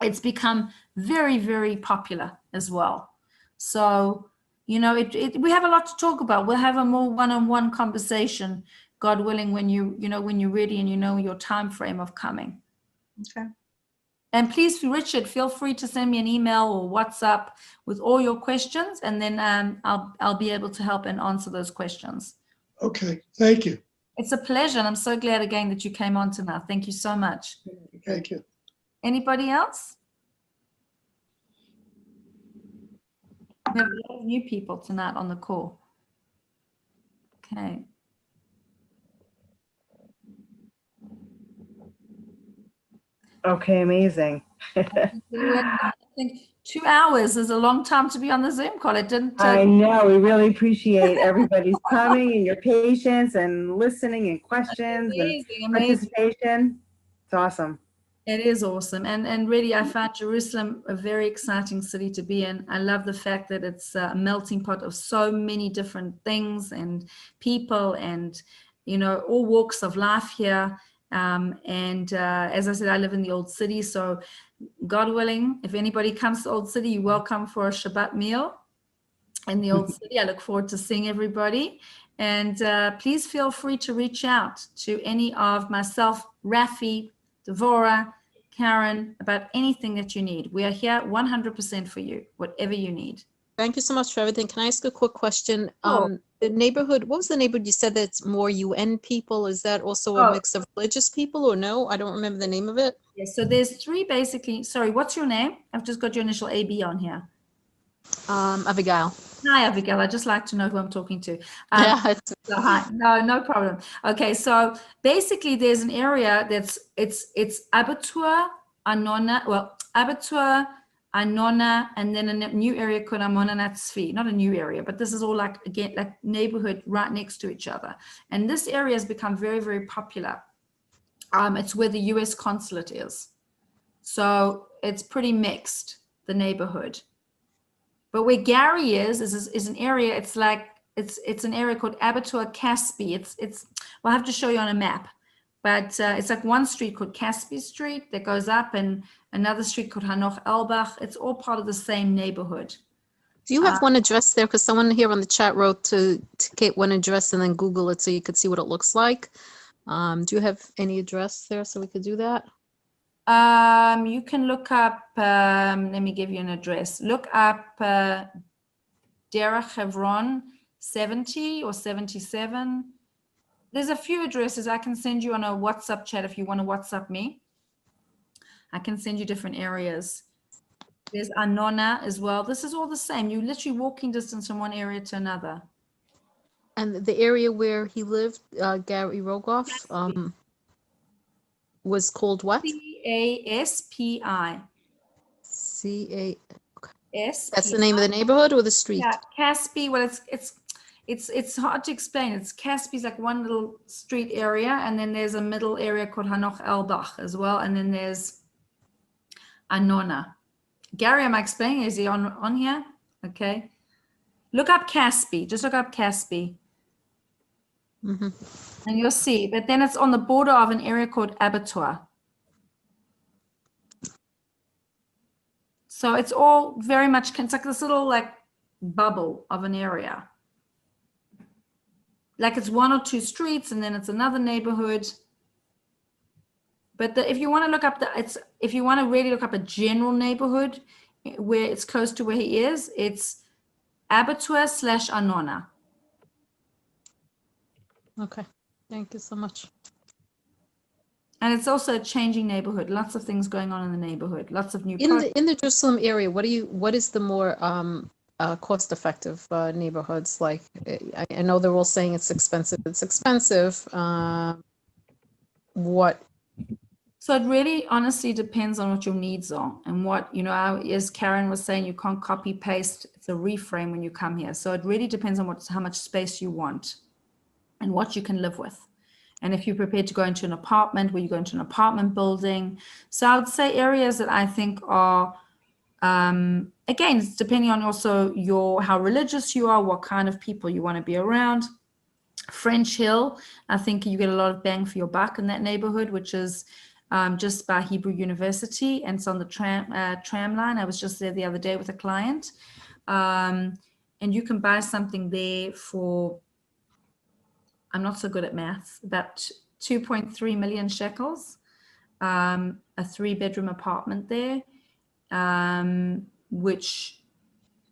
It's become very, very popular as well. So, we have a lot to talk about. We'll have a more one-on-one conversation, God willing, when you're ready and your time frame of coming. Okay. And please, Richard, feel free to send me an email or WhatsApp with all your questions, and then I'll be able to help and answer those questions. Okay, thank you. It's a pleasure, and I'm so glad again that you came on tonight. Thank you so much. Thank you. Anybody else? We have a lot of new people tonight on the call. Okay. Okay, amazing. I think 2 hours is a long time to be on the Zoom call. It didn't. I know. We really appreciate everybody's coming and your patience and listening and questions and participation. It's awesome. It is awesome. And really, I found Jerusalem a very exciting city to be in. I love the fact that it's a melting pot of so many different things and people and, all walks of life here. As I said, I live in the old city. So God willing, if anybody comes to Old City, you're welcome for a Shabbat meal in the Old City. I look forward to seeing everybody. And please feel free to reach out to any of myself, Rafi, Devorah, Karen, about anything that you need. We are here 100% for you, whatever you need. Thank you so much for everything. Can I ask a quick question? The neighborhood, what was the neighborhood you said that's more UN people? Is that also a mix of religious people or no? I don't remember the name of it. Yes, so there's 3 basically. Sorry, what's your name? I've just got your initial AB on here. Abigail. Hi, Abigail. I'd just like to know who I'm talking to. Hi. No problem. Okay, so basically there's an area that's it's Abattoir, Abattoir, Anona, and then a new area called Amonanat Tzvi. Not a new area, but this is all like neighborhood right next to each other. And this area has become very, very popular. It's where the US consulate is. So it's pretty mixed, the neighborhood. But where Gary is an area, it's like it's an area called Abattoir Caspi. We'll have to show you on a map, but it's like one street called Caspi Street that goes up, and another street called Hanoch Elbach. It's all part of the same neighborhood. Do you have one address there? Because someone here on the chat wrote to get one address and then Google it so you could see what it looks like. Do you have any address there so we could do that? You can look up, let me give you an address. Look up Derech Hebron 70 or 77. There's a few addresses I can send you on a WhatsApp chat if you want to WhatsApp me. I can send you different areas. There's Anona as well. This is all the same. You're literally walking distance from one area to another. And the area where he lived, Gary Rogoff, was called what? C-A-S-P-I. C-A-S. That's the name of the neighborhood or the street? Yeah, Caspi. Well, it's hard to explain. It's Caspi's like one little street area, and then there's a middle area called Hanoch Elbach as well, and then there's Anona. Gary, am I explaining? Is he on here? Okay. Look up Caspi. Just look up Caspi. Mm-hmm. And you'll see. But then it's on the border of an area called Abattoir. So it's all very much, it's like this little like bubble of an area. Like it's one or two streets and then it's another neighborhood. But if you want to look up if you want to really look up a general neighborhood where it's close to where he is, it's Abattoir/Anona. Okay, thank you so much. And it's also a changing neighborhood. Lots of things going on in the neighborhood. Lots of new In the Jerusalem area, what is the more cost-effective neighborhoods? Like, I know they're all saying it's expensive. It's expensive. What? So it really honestly depends on what your needs are and what, as Karen was saying, you can't copy paste. It's a reframe when you come here. So it really depends on how much space you want and what you can live with. And if you're prepared to go into an apartment, where you go into an apartment building. So I would say areas that I think are, again, it's depending on also how religious you are, what kind of people you want to be around. French Hill, I think you get a lot of bang for your buck in that neighborhood, which is just by Hebrew University, and it's on the tram line. I was just there the other day with a client, and you can buy something there for, I'm not so good at maths, about 2.3 million shekels, a 3-bedroom apartment there, which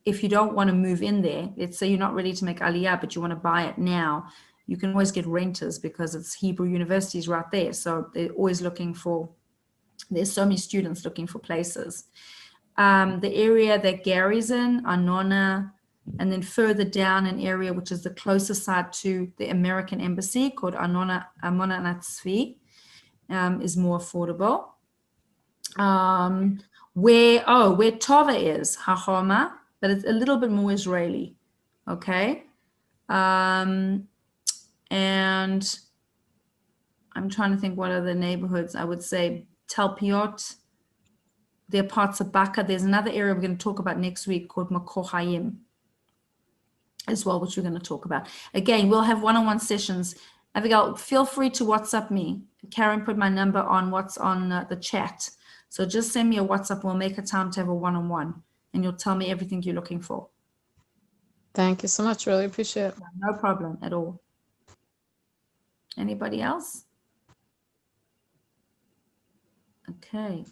if you don't want to move in there, let's say you're not ready to make aliyah, but you want to buy it now, you can always get renters because it's Hebrew University's right there. So they're always there's so many students looking for places. The area that Gary's in, Anona, and then further down an area which is the closest side to the American embassy called Amona Natzvi, is more affordable. Where Tova is, Hachoma, but it's a little bit more Israeli. Okay. And I'm trying to think what other neighborhoods. I would say Tel Piot. There are parts of Baka. There's another area we're going to talk about next week called Makor Hayim as well, which we're going to talk about. Again, we'll have one-on-one sessions. Abigail, feel free to WhatsApp me. Karen put my number on what's on the chat. So just send me a WhatsApp. We'll make a time to have a one-on-one, and you'll tell me everything you're looking for. Thank you so much. Really appreciate it. No problem at all. Anybody else? Okay.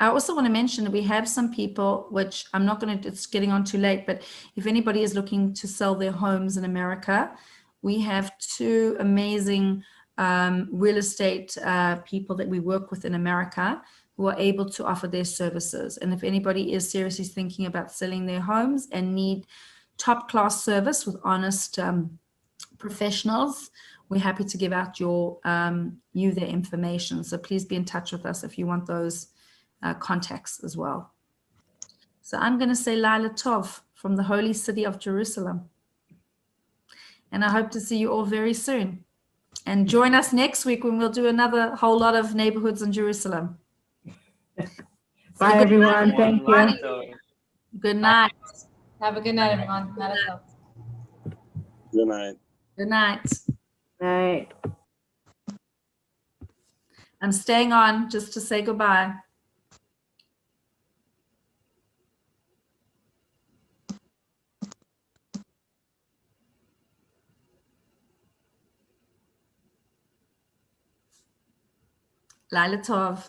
I also want to mention that we have some people, which I'm not going to, it's getting on too late, but if anybody is looking to sell their homes in America, we have 2 amazing real estate people that we work with in America who are able to offer their services. And if anybody is seriously thinking about selling their homes and need top class service with honest professionals, we're happy to give out you their information. So please be in touch with us if you want those contacts as well. So I'm going to say Laila Tov from the holy city of Jerusalem. And I hope to see you all very soon. And join us next week when we'll do another whole lot of neighborhoods in Jerusalem. Bye, everyone. Thank you. Good night. Have a good night, everyone. Good night. Good night. Night. I'm staying on just to say goodbye. Laila Tov.